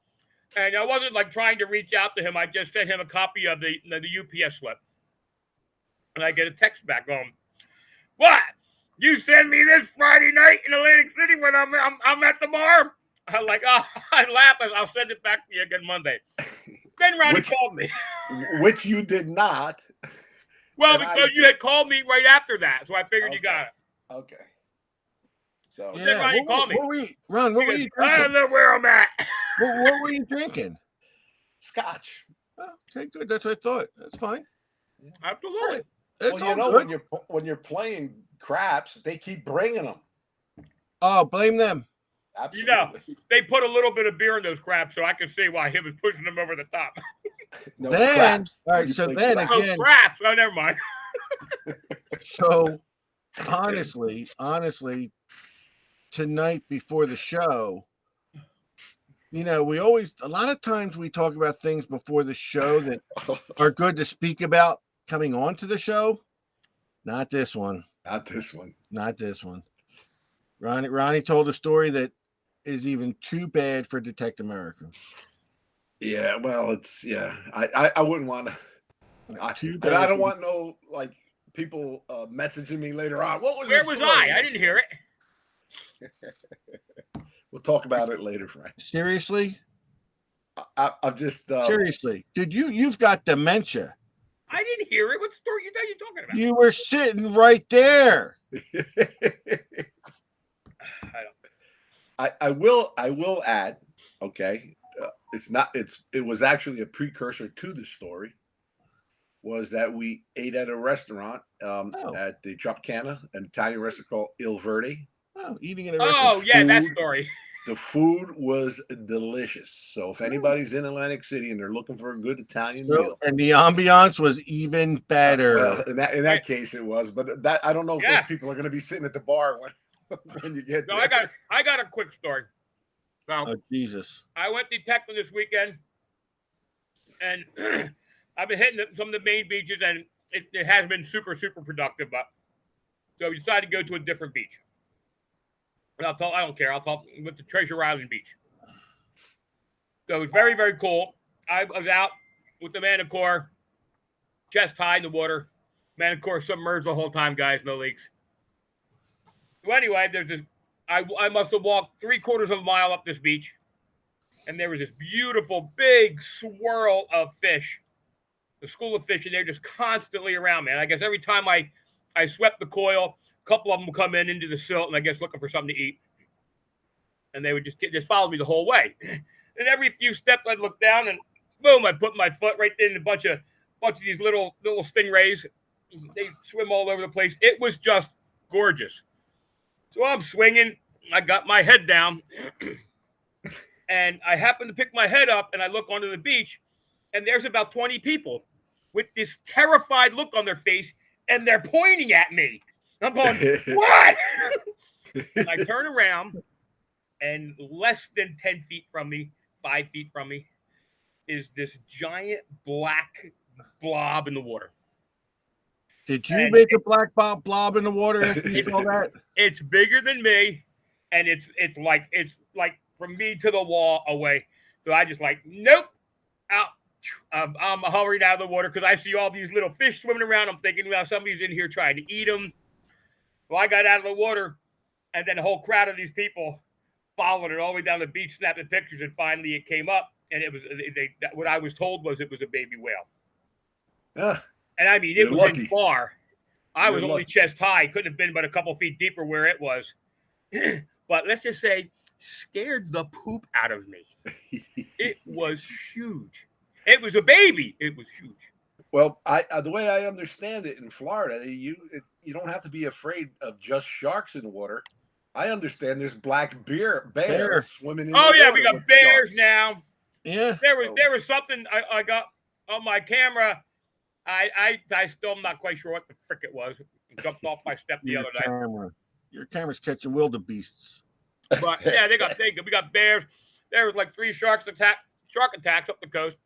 and I wasn't like trying to reach out to him. I just sent him a copy of the UPS slip, and I get a text back going, "What? You send me this Friday night in Atlantic City when I'm at the bar?" I'm like, "Oh," I laugh. I'll send it back to you again Monday. Then Ronnie called me. Which you did not. Well, And because you had called me right after that, so I figured you Okay. got it. Okay. So then Ronnie called me. What were you, Ron? What were He you goes, I don't drinking? know where I'm at. What were you drinking? Scotch. Oh, okay, good. That's what I thought. That's fine. Absolutely. It's Well, all you know, good. when you're playing craps, they keep bringing them. Oh, blame them. Absolutely. They put a little bit of beer in those craps, so I can see why he was pushing them over the top. No, Then, craps. all right, You so play then craps. Oh, again, craps. Oh, never mind. so honestly, tonight before the show, we always, a lot of times we talk about things before the show that are good to speak about coming on to the show. Not this one. Not this one. Not this one. Ronnie told a story that is even too bad for Detect America. Yeah, well, it's I wouldn't want to. Too And bad. I don't want no like people messaging me later on. What was Where the was story? I? I didn't hear it. We'll talk about it later, Frank. Seriously? I've just Seriously. Dude, you've got dementia. I didn't hear it. What story are you talking about? You were sitting right there. I will add, okay, it was actually a precursor to the story, was that we ate at a restaurant at the Tropicana, an Italian restaurant called Il Verde. Oh, eating at a Oh, restaurant. yeah, that Food. story. The food was delicious. So if anybody's in Atlantic City and they're looking for a good Italian meal, And the ambiance was even better. well, in that case it was, but that I don't know if Yeah. those people are going to be sitting at the bar when you get No, there. I got a quick story. So Oh, Jesus. I went detecting this weekend, and I've been hitting some of the main beaches, and it hasn't been super productive. But so we decided to go to a different beach. And I don't care. Went to Treasure Island Beach. So it was very, very cool. I was out with the Manticore, chest high in the water. Manticore submerged the whole time, guys. No leaks. So anyway, there's this. I must have walked 3/4 of a mile up this beach, and there was this beautiful big swirl of fish, the school of fish, and they're just constantly around, man. I guess every time I swept the coil, a couple of them would come into the silt, and I guess looking for something to eat, and they would just follow me the whole way. And every few steps, I'd look down, and boom, I put my foot right in a bunch of these little stingrays. They swim all over the place. It was just gorgeous. So I'm swinging. I got my head down, and I happen to pick my head up, and I look onto the beach, and there's about 20 people with this terrified look on their face, and they're pointing at me. I'm going, what? And I turn around, and less than 10 feet from me, 5 feet from me, is this giant black blob in the water. Did you make a black blob in the water after you saw that? It's bigger than me, and it's like from me to the wall away. So I just like, nope, out. I'm hovering out of the water because I see all these little fish swimming around. I'm thinking, well, somebody's in here trying to eat them. Well, I got out of the water, and then a whole crowd of these people followed it all the way down the beach, snapping pictures, and finally it came up, and it was what I was told was it was a baby whale. Yeah. And I mean, it You're was lucky. in far. I was You're only lucky. chest high. Couldn't have been but a couple feet deeper where it was. But let's just say, scared the poop out of me. It was huge. It was a baby. It was huge. Well, the way I understand it in Florida, you don't have to be afraid of just sharks in the water. I understand there's black bear swimming in Oh the yeah, water we got with bears sharks. now. Yeah. There was something I got on my camera. I still am not quite sure what the frick it was. It jumped off my step the other night. Your camera's catching wildebeests. But yeah, we got bears. There was like 3 shark attacks up the coast.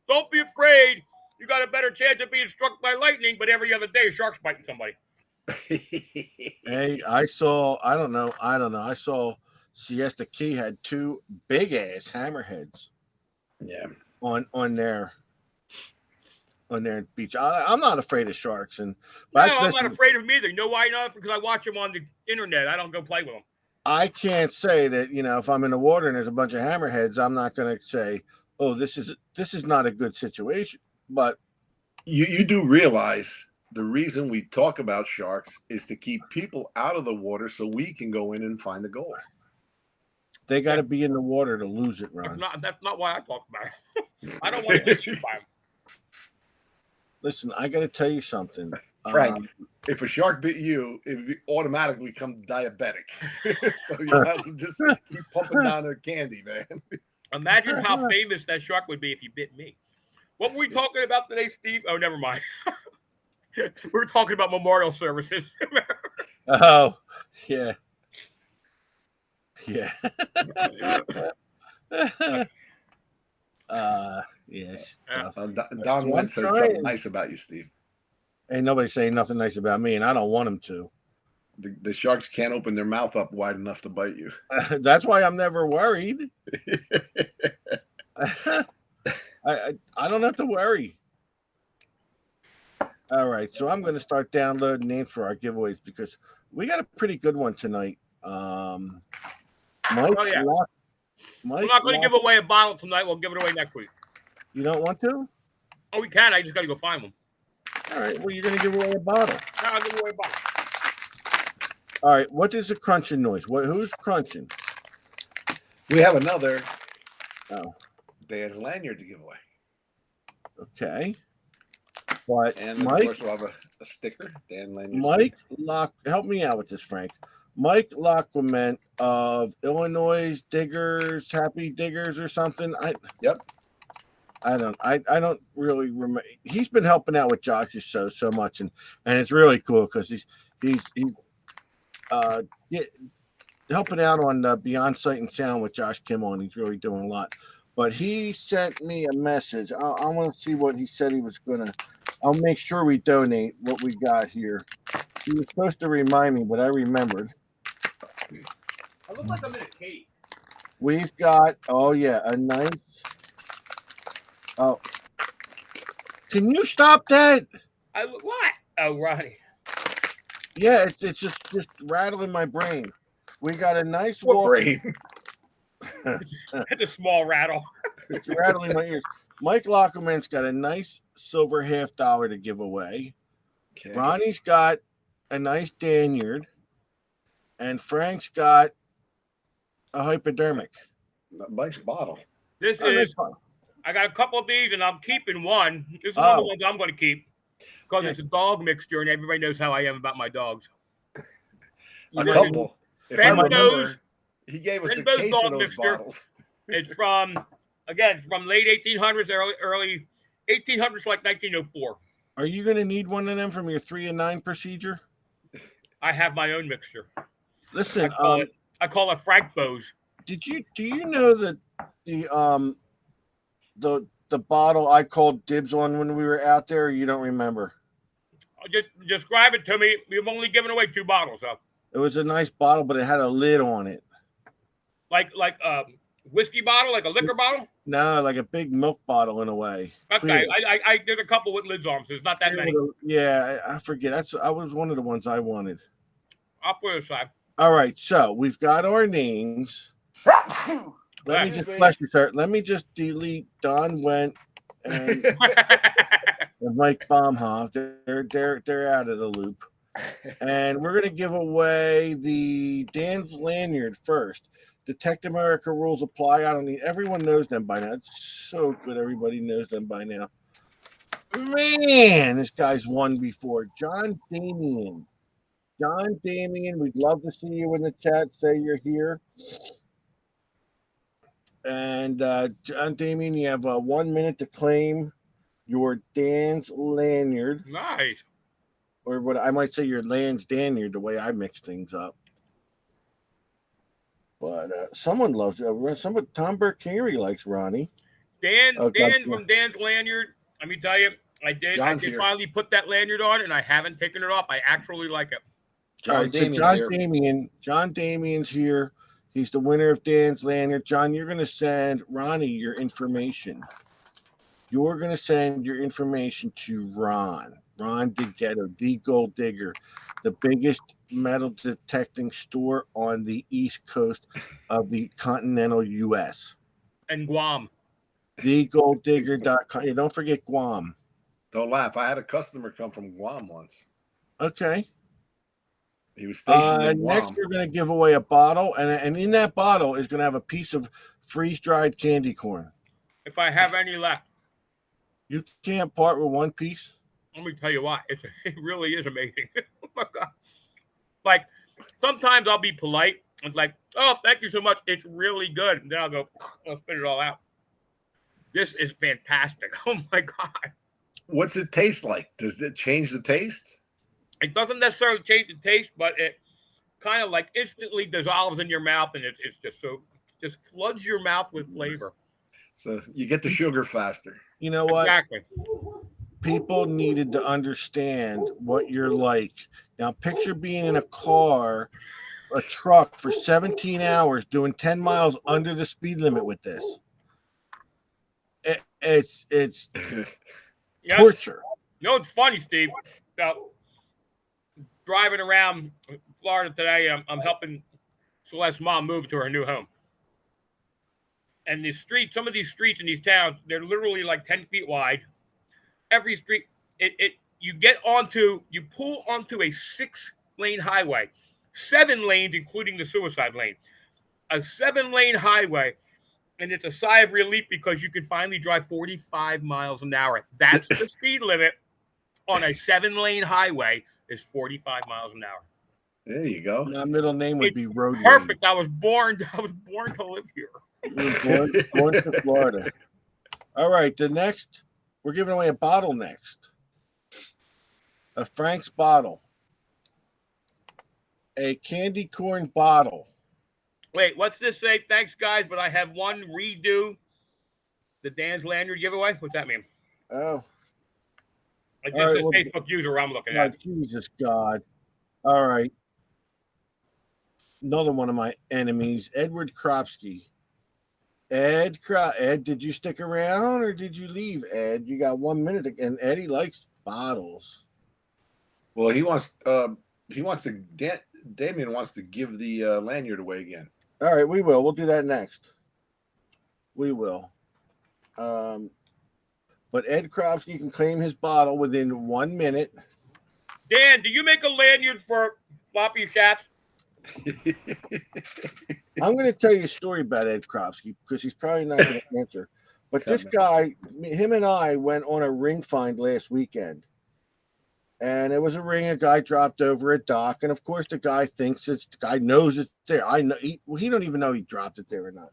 Don't be afraid. You got a better chance of being struck by lightning, but every other day shark's biting somebody. Hey, I saw Siesta Key had 2 big ass hammerheads Yeah. on their beach. I'm not afraid of sharks, I'm not afraid of them either. You know why not? Because I watch them on the internet. I don't go play with them. I can't say that, if I'm in the water and there's a bunch of hammerheads, I'm not going to say, oh, this is not a good situation. But You do realize the reason we talk about sharks is to keep people out of the water so we can go in and find the gold. they got to be in the water to lose it, Ron. That's not why I talk about it. I don't want to get eaten by them. Listen, I got to tell you something. Frank, if a shark bit you, it would automatically become diabetic. So you have to just keep pumping down their candy, man. Imagine how famous that shark would be if he bit me. What were we talking about today, Steve? Oh, never mind. We were talking about memorial services. Oh, yeah. Yeah. Yeah. Don Wentz said something nice about you, Steve. Ain't nobody saying nothing nice about me, and I don't want them to. The sharks can't open their mouth up wide enough to bite you. That's why I'm never worried. I don't have to worry. All right, so I'm going to start downloading names for our giveaways because we got a pretty good one tonight. Mike, yeah. We're not going to give away a bottle tonight. We'll give it away next week. You don't want to? Oh, we can. I just got to go find one. All right, well, you're going to give away a bottle. No, I'll give away a bottle. All right, what is the crunching noise? Who's crunching? We have another Dan lanyard to give away. Okay. But and Mike, of course we'll have a sticker. Dan lanyard. Mike help me out with this, Frank. Mike Lockerman of Illinois Diggers, Happy Diggers or something. I don't really remember. He's been helping out with Josh's show so much, and it's really cool because he's helping out on Beyond Sight and Sound with Josh Kim on. He's really doing a lot. But he sent me a message. I want to see what he said he was gonna. I'll make sure we donate what we got here. He was supposed to remind me, but I remembered. I look like I'm in a cave. We've got a nice. Oh, can you stop that? I look what? Oh, right. Yeah, it's just rattling my brain. We got a nice brain. It's a small rattle. It's rattling my ears. Mike Lockerman's got a nice silver $50 to give away. Okay. Ronnie's got a nice lanyard, and Frank's got a hypodermic. Nice bottle. This is. I got a couple of these, and I'm keeping one. This is one of the ones I'm going to keep because it's a dog mixture, and everybody knows how I am about my dogs. A couple. If I remember, he gave us a case of those bottles. It's from late 1800s, early 1800s, like 1904. Are you going to need one of them from your 3 and 9 procedure? I have my own mixture. Listen, I call it Frank Bose. Do you know that the bottle I called dibs on when we were out there? Or you don't remember? Just describe it to me. We've only given away 2 bottles, so. It was a nice bottle, but it had a lid on it. Like Whiskey bottle, like a liquor bottle? No, like a big milk bottle in a way. Okay. Clear. I there's a couple with lids on them, so there's not that many. Yeah, I forget. I was one of the ones I wanted. I'll put it aside. All right, so we've got our names. Let me just bless you, sir. Let me just delete Don Went and, and Mike Baumhoff. They're out of the loop. And we're gonna give away the Dan's lanyard first. Detect America rules apply. I don't need everyone knows them by now. It's so good, everybody knows them by now. Man, this guy's won before. John Damien. John Damien, we'd love to see you in the chat. Say you're here. And John Damien, you have 1 minute to claim your Dan's lanyard. Nice. Or what I might say your Land's Daniard, the way I mix things up. But someone loves it. Tom Burkeri likes Ronnie. Dan gotcha. from Dan's lanyard. Let me tell you, I did finally put that lanyard on, and I haven't taken it off. I actually like it. John Damien's here. He's the winner of Dan's lanyard. John, you're going to send Ronnie your information. You're going to send your information to Ron DeGhetto, the Gold Digger, the biggest metal detecting store on the East Coast of the continental U.S. And Guam. TheGoldDigger.com. Don't forget Guam. Don't laugh. I had a customer come from Guam once. Okay. He was stationed in Guam. Next, we're going to give away a bottle, and in that bottle is going to have a piece of freeze-dried candy corn. If I have any left. You can't part with one piece? Let me tell you what. It really is amazing. Oh, my God. Like, sometimes I'll be polite. It's like, oh, thank you so much. It's really good. And then I'll spit it all out. This is fantastic. Oh, my God. What's it taste like? Does it change the taste? It doesn't necessarily change the taste, but it kind of like instantly dissolves in your mouth, and it's just floods your mouth with flavor. So you get the sugar faster. You know what? Exactly. People needed to understand what you're like. Now, picture being in a truck for 17 hours doing 10 miles under the speed limit with this. It's torture. You know what's funny, Steve? About driving around Florida today, I'm helping Celeste's mom move to her new home. And some of these streets in these towns, they're literally like 10 feet wide. Every street, you pull onto a 6-lane highway, 7 lanes, including the suicide lane, a 7-lane highway. And it's a sigh of relief because you can finally drive 45 miles an hour. That's the speed limit on a 7-lane highway is 45 miles an hour. There you go. My middle name would be Road. Perfect. I was born to live here. Born to Florida. All right. We're giving away a bottle next. A Frank's bottle. A candy corn bottle. Wait, what's this say? Thanks, guys, but I have one redo the Dan's lanyard giveaway. What's that mean? Oh. It just says Facebook user I'm looking at. Jesus God. All right. Another one of my enemies, Edward Kropsky. Ed, did you stick around or did you leave, Ed? You got 1 minute, and Eddie likes bottles. Well, Damien wants to give the lanyard away again. All right, we will. We'll do that next. We will. But Ed Kropsky can claim his bottle within 1 minute. Dan, do you make a lanyard for floppy shafts? I'm going to tell you a story about Ed Kropsky because he's probably not going to answer. But this guy, him and I went on a ring find last weekend. And it was a ring a guy dropped over a dock. And, of course, the guy knows it's there. I know he don't even know he dropped it there or not.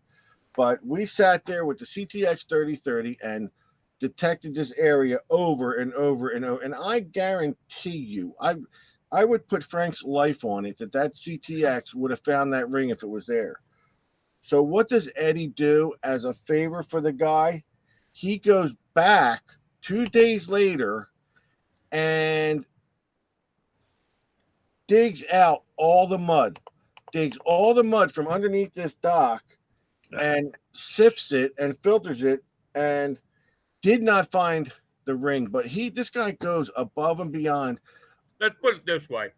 But we sat there with the CTX 3030 and detected this area over and over and over. And I guarantee you, I would put Frank's life on it that CTX would have found that ring if it was there. So what does Eddie do as a favor for the guy? He goes back 2 days later and digs out all the mud from underneath this dock and sifts it and filters it and did not find the ring. But this guy goes above and beyond. Let's put it this way.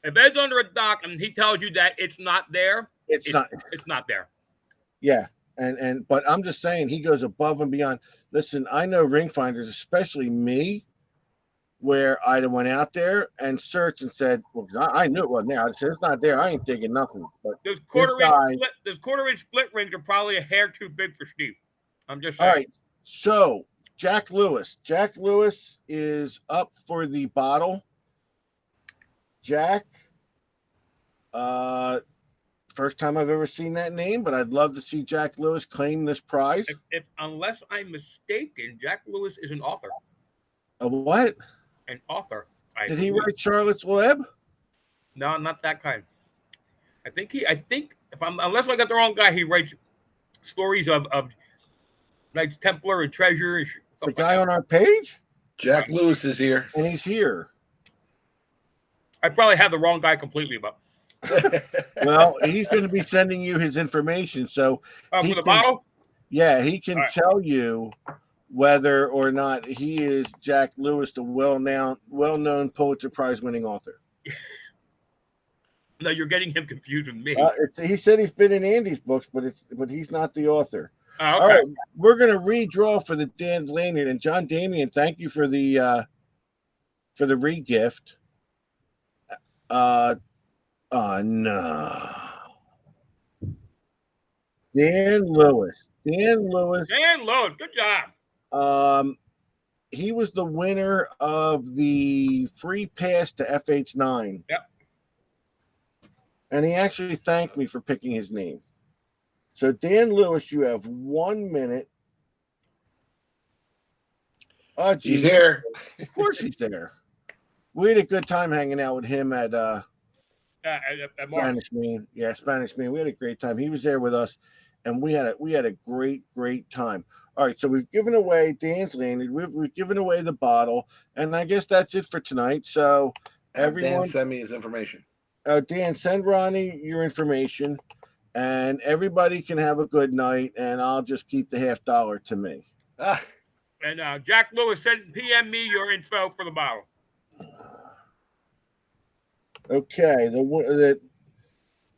If Ed's under a dock and he tells you that it's not there, It's not. It's not there. Yeah. But I'm just saying he goes above and beyond. Listen, I know ring finders, especially me, where I went out there and searched and said, well, I knew it wasn't there. I said, it's not there. I ain't digging nothing. But Those quarter-inch split rings are probably a hair too big for Steve. I'm just saying. All right. So Jack Lewis. Jack Lewis is up for the bottle. Jack, first time I've ever seen that name, but I'd love to see Jack Lewis claim this prize. Unless I'm mistaken, Jack Lewis is an author. A what? An author. Did he write Charlotte's Web? No, not that kind. I think unless I got the wrong guy, he writes stories of Knights Templar and treasure and the guy on our page? Jack Lewis is here. And he's here. I probably have the wrong guy completely, but well, he's going to be sending you his information. So for the bottle? Yeah, he can tell you whether or not he is Jack Lewis, the well-known Pulitzer Prize winning author. No, you're getting him confused with me. He said he's been in Andy's books, but he's not the author. Oh, okay. All right, we're going to redraw for the Dan's Lanyard. And John Damian, thank you for the re-gift. No. Dan Lewis. Good job. He was the winner of the free pass to FH9. Yep. And he actually thanked me for picking his name. So Dan Lewis, you have 1 minute. Oh, geez. He's here. Of course he's there. We had a good time hanging out with him at Spanish Mean. Yeah, Spanish Mean. We had a great time. He was there with us, and we had a great time. All right, so we've given away Dan's Lanyard. We've given away the bottle, and I guess that's it for tonight. So everyone, Dan send me his information. Dan, send Ronnie your information, and everybody can have a good night. And I'll just keep the $50 to me. And Jack Lewis, PM me your info for the bottle. Okay, the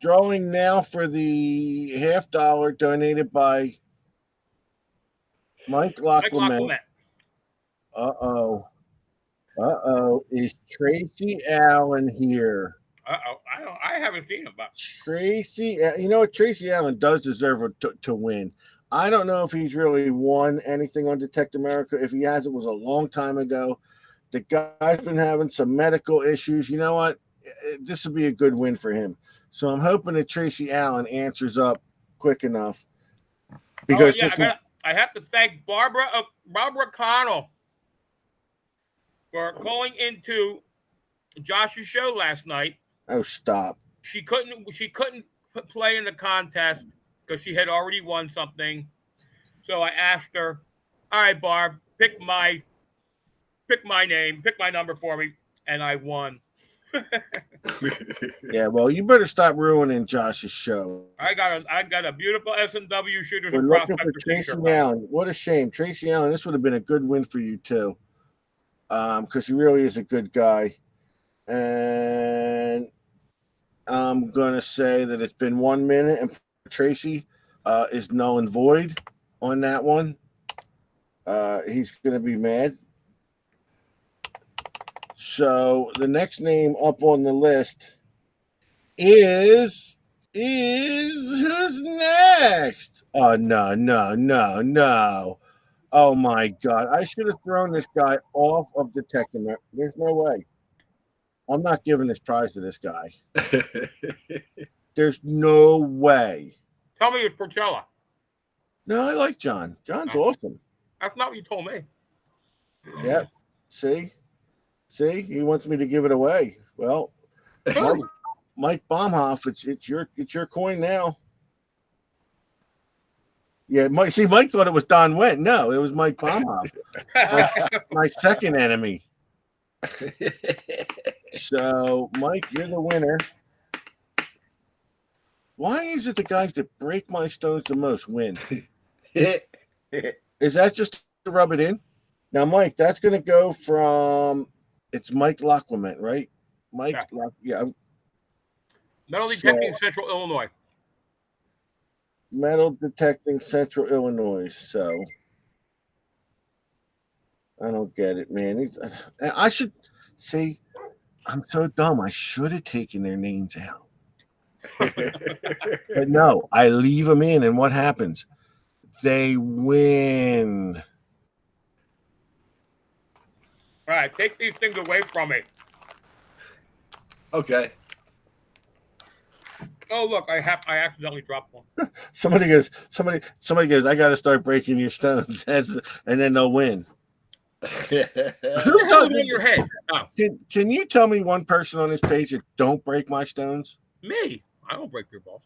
drawing now for the $50 donated by Mike Lachlan. Uh-oh. Is Tracy Allen here? I haven't seen him. But Tracy, you know what? Tracy Allen does deserve to win. I don't know if he's really won anything on Detect America. If he has, it was a long time ago. The guy's been having some medical issues. You know what? This would be a good win for him. So I'm hoping that Tracy Allen answers up quick enough. Because I have to thank Barbara Connell for calling into Josh's show last night. Oh, stop. She couldn't play in the contest because she had already won something. So I asked her, all right, Barb, pick my name, pick my number for me, and I won. Yeah, well, you better stop ruining Josh's show. I got a beautiful S&W Shooters We're and looking for Prospectors Tracy t-shirt. Allen. What a shame. Tracy Allen, this would have been a good win for you, too. Because he really is a good guy. And I'm going to say that it's been 1 minute, and Tracy is null and void on that one. He's going to be mad. So the next name up on the list is who's next? Oh, no. Oh, my God. I should have thrown this guy off of Detect America. There's no way. I'm not giving this prize to this guy. There's no way. Tell me it's Porcella. No, I like John. John's awesome. That's not what you told me. Yep. See, he wants me to give it away. Well, Mike Baumhoff, it's your coin now. Yeah, Mike thought it was Don Wendt. No, it was Mike Baumhoff, my second enemy. So, Mike, you're the winner. Why is it the guys that break my stones the most win? Is that just to rub it in? Now, Mike, that's going to go from it's Mike Lacquement, right? Mike, Yeah. Metal So- Detecting Central Illinois. Metal Detecting Central Illinois. So I don't get it, man. I should see. I'm so dumb. I should have taken their names out. But no, I leave them in, and what happens? They win. All right, take these things away from me. Okay. Oh, look, I accidentally dropped one. Somebody goes. I got to start breaking your stones, and then they'll win. Hold it in your head. Oh, Can you tell me one person on this page that don't break my stones? me. I don't break your balls.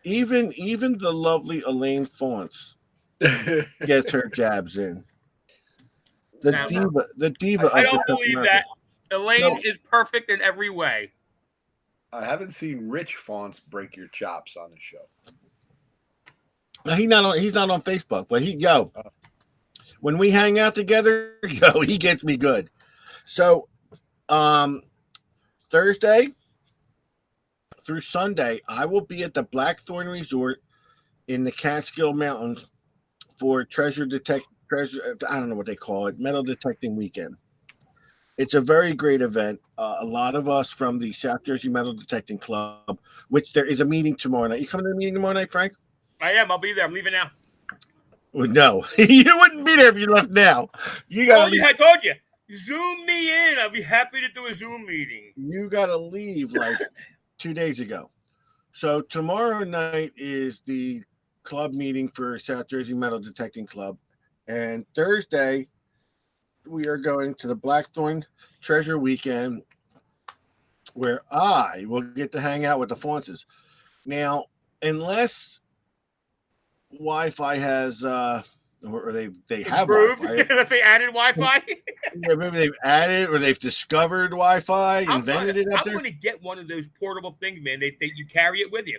Even the lovely Elaine Fonts gets her jabs in. The Now, diva. I of don't the believe America. that. Elaine No. is perfect in every way. I haven't seen Rich Fonts break your chops on the show. He's not on Facebook, but when we hang out together, he gets me good. So, Thursday through Sunday, I will be at the Blackthorn Resort in the Catskill Mountains for treasure. I don't know what they call it, metal detecting weekend. It's a very great event. A lot of us from the South Jersey Metal Detecting Club, which there is a meeting tomorrow night. You coming to the meeting tomorrow night, Frank? I am. I'll be there. I'm leaving now. Well, no, you wouldn't be there if you left now. You gotta leave. I told you. Zoom me in. I'll be happy to do a Zoom meeting. You gotta leave like 2 days ago. So tomorrow night is the club meeting for South Jersey Metal Detecting Club, and Thursday we are going to the Blackthorn Treasure Weekend, where I will get to hang out with the Fonces. Now, unless Wi-Fi has or they have Improved. Wi-Fi. Unless they added Wi-Fi. Yeah, maybe they've added or they've discovered Wi-Fi, invented it up I'm there. going to get one of those portable things, man. They you carry it with you,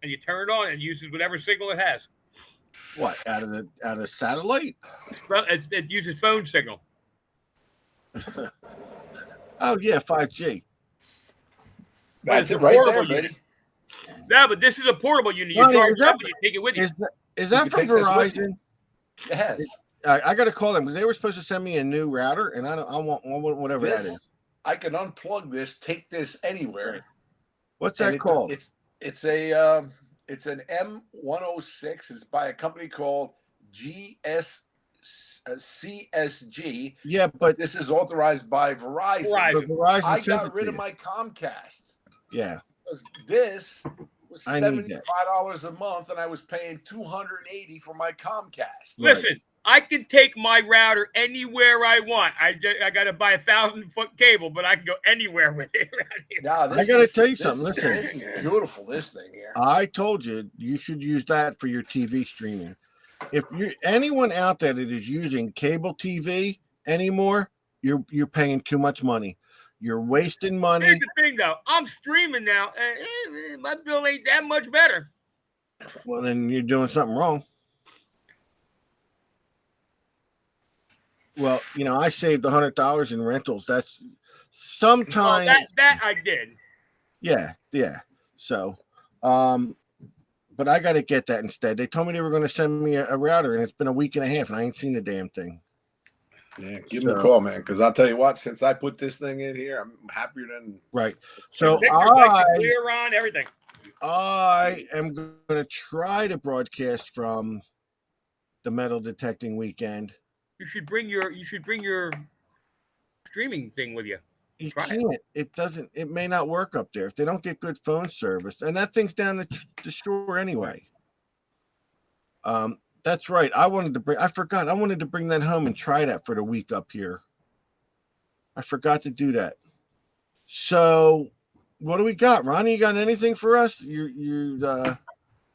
and you turn it on and it uses whatever signal it has. What, out of satellite? Well, it uses phone signal. Oh yeah, 5G. That's it's it a right portable there, unit. buddy. No, but this is a portable unit. You Ronnie, charge is it that- up and you take it with you. Is that You from can take this with Verizon? Yes. I got to call them because they were supposed to send me a new router, and I want whatever that This, is. I can unplug this, take this anywhere. What's and that called? It's an M106. It's by a company called CSG. Yeah, but This is authorized by Verizon. Verizon I sent got it rid to of you. my Comcast. Yeah, Because this was I need that. $75 a month, and I was paying $280 for my Comcast. Listen, I can take my router anywhere I want. I got to buy 1,000-foot cable, but I can go anywhere with it. Around here. Now, I gotta tell you something. Listen. this is beautiful. This thing here. I told you should use that for your TV streaming. If you anyone out there that is using cable TV anymore, you're paying too much money. You're wasting money. Here's the thing, though. I'm streaming now. My bill ain't that much better. Well, then you're doing something wrong. Well, I saved $100 in rentals. That's sometimes. Well, that I did. Yeah. So, but I got to get that instead. They told me they were going to send me a router, and it's been a week and a half, and I ain't seen the damn thing. Yeah, give them a call, man. Because I'll tell you what, since I put this thing in here, I'm happier than Right. So Pictures like the clear on everything. I am going to try to broadcast from the metal detecting weekend. You should bring your streaming thing with you. You Try it. can't. It doesn't. It may not work up there if they don't get good phone service, and that thing's down the shore anyway. That's right. I forgot. I wanted to bring that home and try that for the week up here. I forgot to do that. So, what do we got, Ronnie? You got anything for us? Your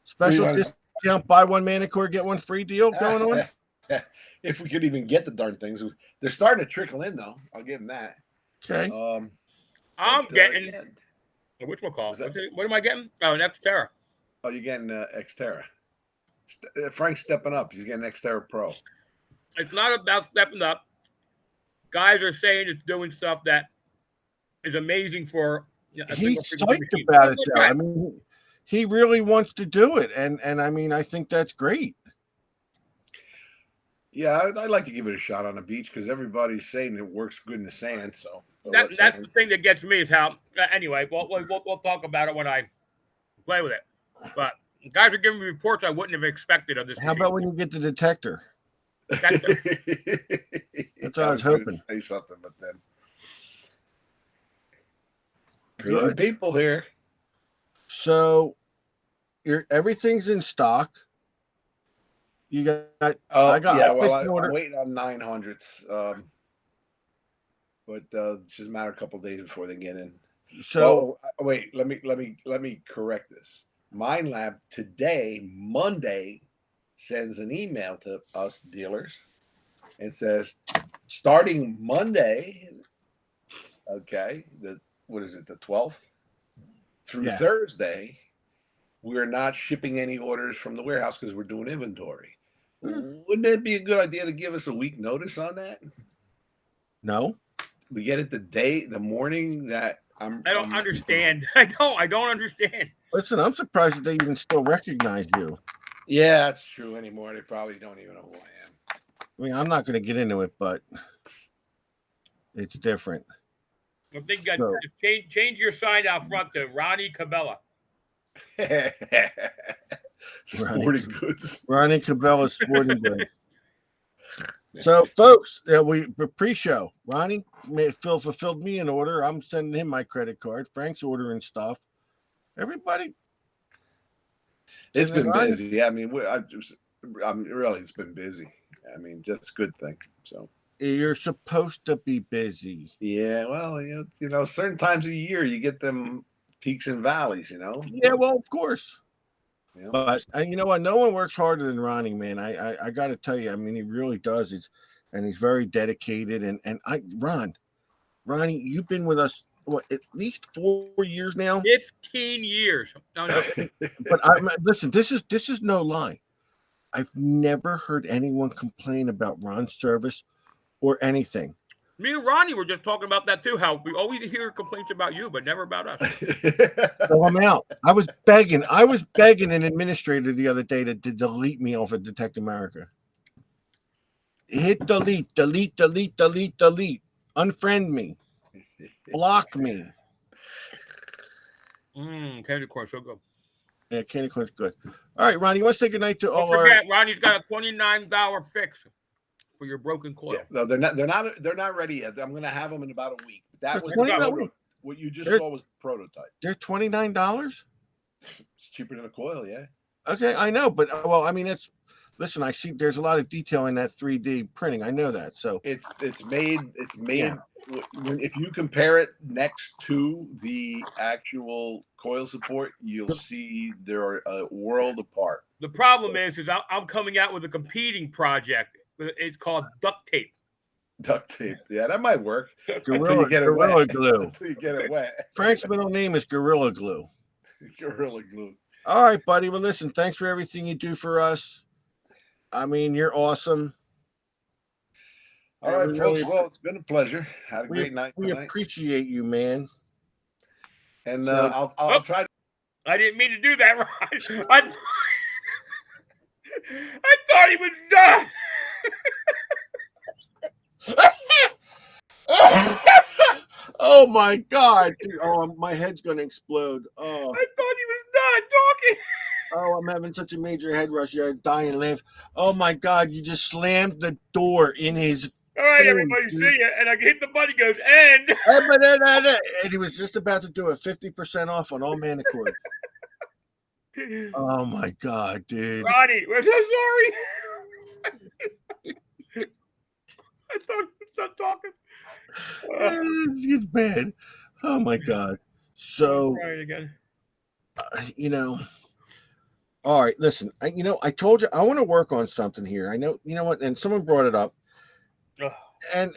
special discount, buy one Manicore, get one free deal going on? If we could even get the darn things. They're starting to trickle in, though. I'll give them that. Okay. I'm getting yeah. Which one call? Was that- What am I getting? Oh, an Xterra. Oh, you're getting Xterra. Frank's stepping up. He's getting Xterra Pro. It's not about stepping up. Guys are saying it's doing stuff that is amazing for a He's single frequency psyched machine. about it, Look, though. I mean, he really wants to do it, and I mean, I think that's great. Yeah, I'd like to give it a shot on the beach because everybody's saying it works good in the sand. So that's the thing that gets me is how. Anyway, we'll talk about it when I play with it. But guys are giving me reports I wouldn't have expected of this. How about when you get the detector? That's That's what I was gonna hoping. say something, but then Good. crazy people here. So, everything's in stock. You got Oh, I got- yeah. I Well, placed I'm an order. waiting on 900s, but it's just a matter of a couple of days before they get in. so Wait. Let me correct this. MindLab today, Monday, sends an email to us dealers and says, starting Monday, okay, what is it, the 12th through Yeah. Thursday, we're not shipping any orders from the warehouse because we're doing inventory. Wouldn't it be a good idea to give us a week notice on that? no. We get it the morning that I don't understand. I don't understand. Listen, I'm surprised that they even still recognize you. Yeah, that's true anymore. They probably don't even know who I am. I mean, I'm not going to get into it, but it's different. I think you got So- to change your sign out front to Ronnie Cabela. Sporting goods. Ronnie Cabela's Sporting Goods. So, folks, we pre-show. Ronnie fulfilled me an order. I'm sending him my credit card. Frank's ordering stuff. Everybody, It's been Ronnie- busy. I mean, I'm really, it's been busy. I mean, just a good thing. So, you're supposed to be busy. yeah, well, you know, certain times of the year you get them peaks and valleys, you know. Yeah, well, of course. You know? But you know what? No one works harder than Ronnie, man. I got to tell you. I mean, he really does. He's very dedicated. And Ronnie, you've been with us at least 4 years now. 15 years. No. But listen. This is no lie. I've never heard anyone complain about Ron's service or anything. Me and Ronnie were just talking about that too. How we always hear complaints about you, but never about us. So I'm out. I was begging an administrator the other day to delete me off of Detect America. Hit delete. Unfriend me. Block me. Candy corn, so good. Yeah, candy corn's good. All right, Ronnie, you want to say goodnight to Don't all our... forget, Ronnie's got a $29 fix for your broken coil. Yeah, no, they're not ready yet. I'm going to have them in about a week. That was $29. what you just They're- saw was the prototype. They're $29? It's cheaper than a coil, yeah. Okay, I know, but well, I mean, listen, I see there's a lot of detail in that 3D printing. I know that. So It's made. Yeah. If you compare it next to the actual coil support, you'll see they're a world apart. The problem is I'm coming out with a competing project. It's called duct tape. Duct tape, yeah, that might work. Gorilla, you get it Gorilla wet. Glue. Until you get it wet. Frank's middle name is Gorilla Glue. Gorilla Glue. All right, buddy. Well, listen, thanks for everything you do for us. I mean, you're awesome. All Yeah, right, we folks. really- Well, it's been a pleasure. Had a great night We tonight, appreciate you, man. and So- I'll try. I didn't mean to do that, Ron. I thought he was done. Oh my God! Dude, oh, my head's gonna explode. Oh, I thought he was done talking. oh, I'm having such a major head rush. You're dying laugh. Oh my God! You just slammed the door in his. All right, Dude, everybody, dude. see ya. And I hit the button. He goes, and And he was just about to do a 50% off on all manicord. Oh my God, dude! Ronnie, we're so sorry. I thought he was done talking. It's bad. Oh my God! So. Crying again. You know, all right, listen, I told you I want to work on something here. I know, you know what, and someone brought it up, Ugh. and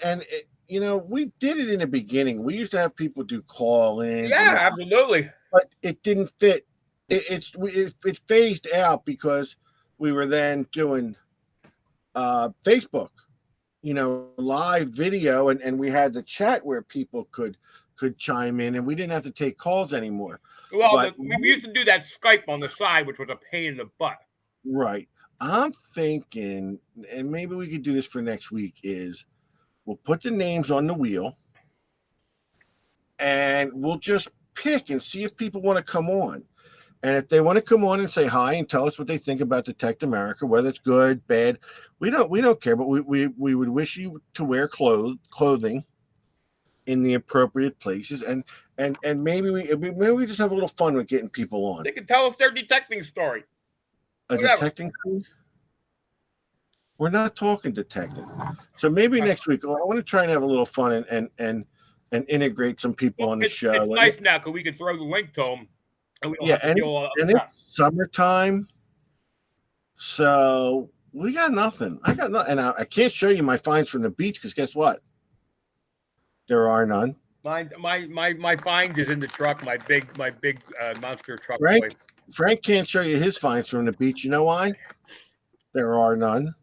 you know, we did it in the beginning. We used to have people do call-ins, Yeah, absolutely. but it didn't fit. It phased out because we were then doing Facebook, you know, live video, and we had the chat where people could chime in, and we didn't have to take calls anymore. Well, But we used to do that Skype on the side, which was a pain in the butt. right, I'm thinking, and maybe we could do this for next week. Is we'll put the names on the wheel, and we'll just pick and see if people want to come on. And if they want to come on and say hi and tell us what they think about Detect America, whether it's good, bad, we don't care. But we would wish you to wear clothing in the appropriate places, and maybe we just have a little fun with getting people on. They can tell us their detecting story. A Whatever. detecting crew? We're not talking detecting. So maybe next week I want to try and have a little fun and integrate some people on the show. It's nice now because we can throw the link to them. And we don't Yeah, have to deal all and that. it's summertime, so we got nothing. I got nothing, and I can't show you my finds from the beach because guess what? There are none. My find is in the truck. My big monster truck. Frank? Boy. Frank can't show you his finds from the beach. You know why? There are none.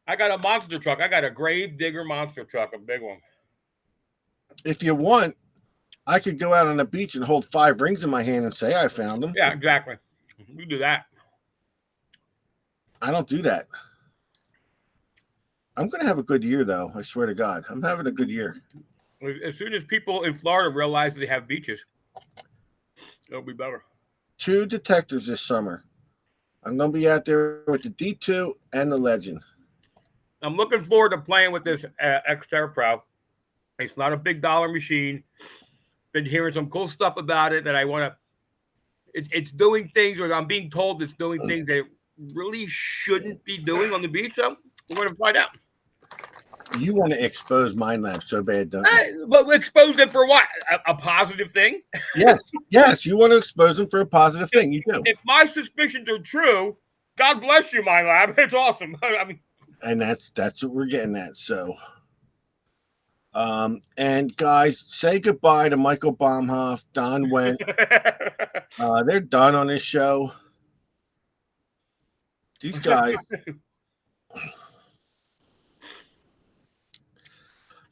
I got a monster truck. I got a Grave Digger monster truck, a big one. If you want, I could go out on the beach and hold 5 rings in my hand and say I found them. Yeah, exactly. We do that. I don't do that. I'm going to have a good year, though. I swear to God. I'm having a good year. As soon as people in Florida realize they have beaches, it'll be better. 2 detectors this summer. I'm going to be out there with the D2 and the Legend. I'm looking forward to playing with this Xterra Pro. It's not a big dollar machine. Been hearing some cool stuff about it that I want to. It's doing things, or I'm being told it's doing things that it really shouldn't be doing on the beach. So we're going to find out. You want to expose Mindlab so bad, don't you? But we exposed it for what? A positive thing? Yes. You want to expose them for a positive thing. You do. If my suspicions are true, God bless you, Mindlab. It's awesome. I mean, and that's what we're getting at. So, and guys, say goodbye to Michael Baumhoff, Don Wendt. They're done on this show. These guys.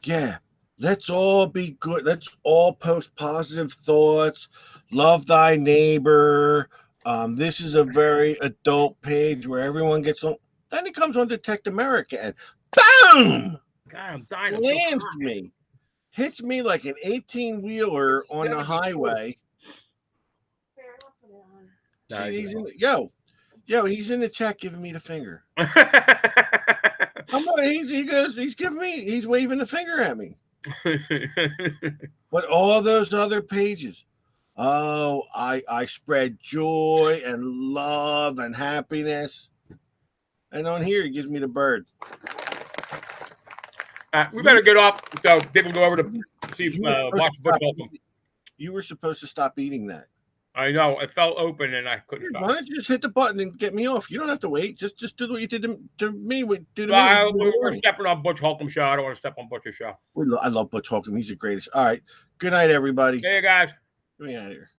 Yeah, let's all be good. Let's all post positive thoughts. Love thy neighbor. This is a very adult page where everyone gets on. Then it comes on Detect America and boom! God, I'm dying. Lands me. Hits me like an 18-wheeler on the highway. See, he's in he's in the chat giving me the finger. He's waving the finger at me. But all those other pages, I spread joy and love and happiness. And on here, he gives me the bird. We better get off so people go over to see watch Butch Holcomb. You were supposed to stop eating that. I know. It fell open and I couldn't stop. Why don't you just hit the button and get me off? You don't have to wait. Just do what you did to me. We're stepping on Butch Holcomb's show. I don't want to step on Butch's show. I love Butch Holcomb. He's the greatest. All right. Good night, everybody. Hey, guys. Get me out of here.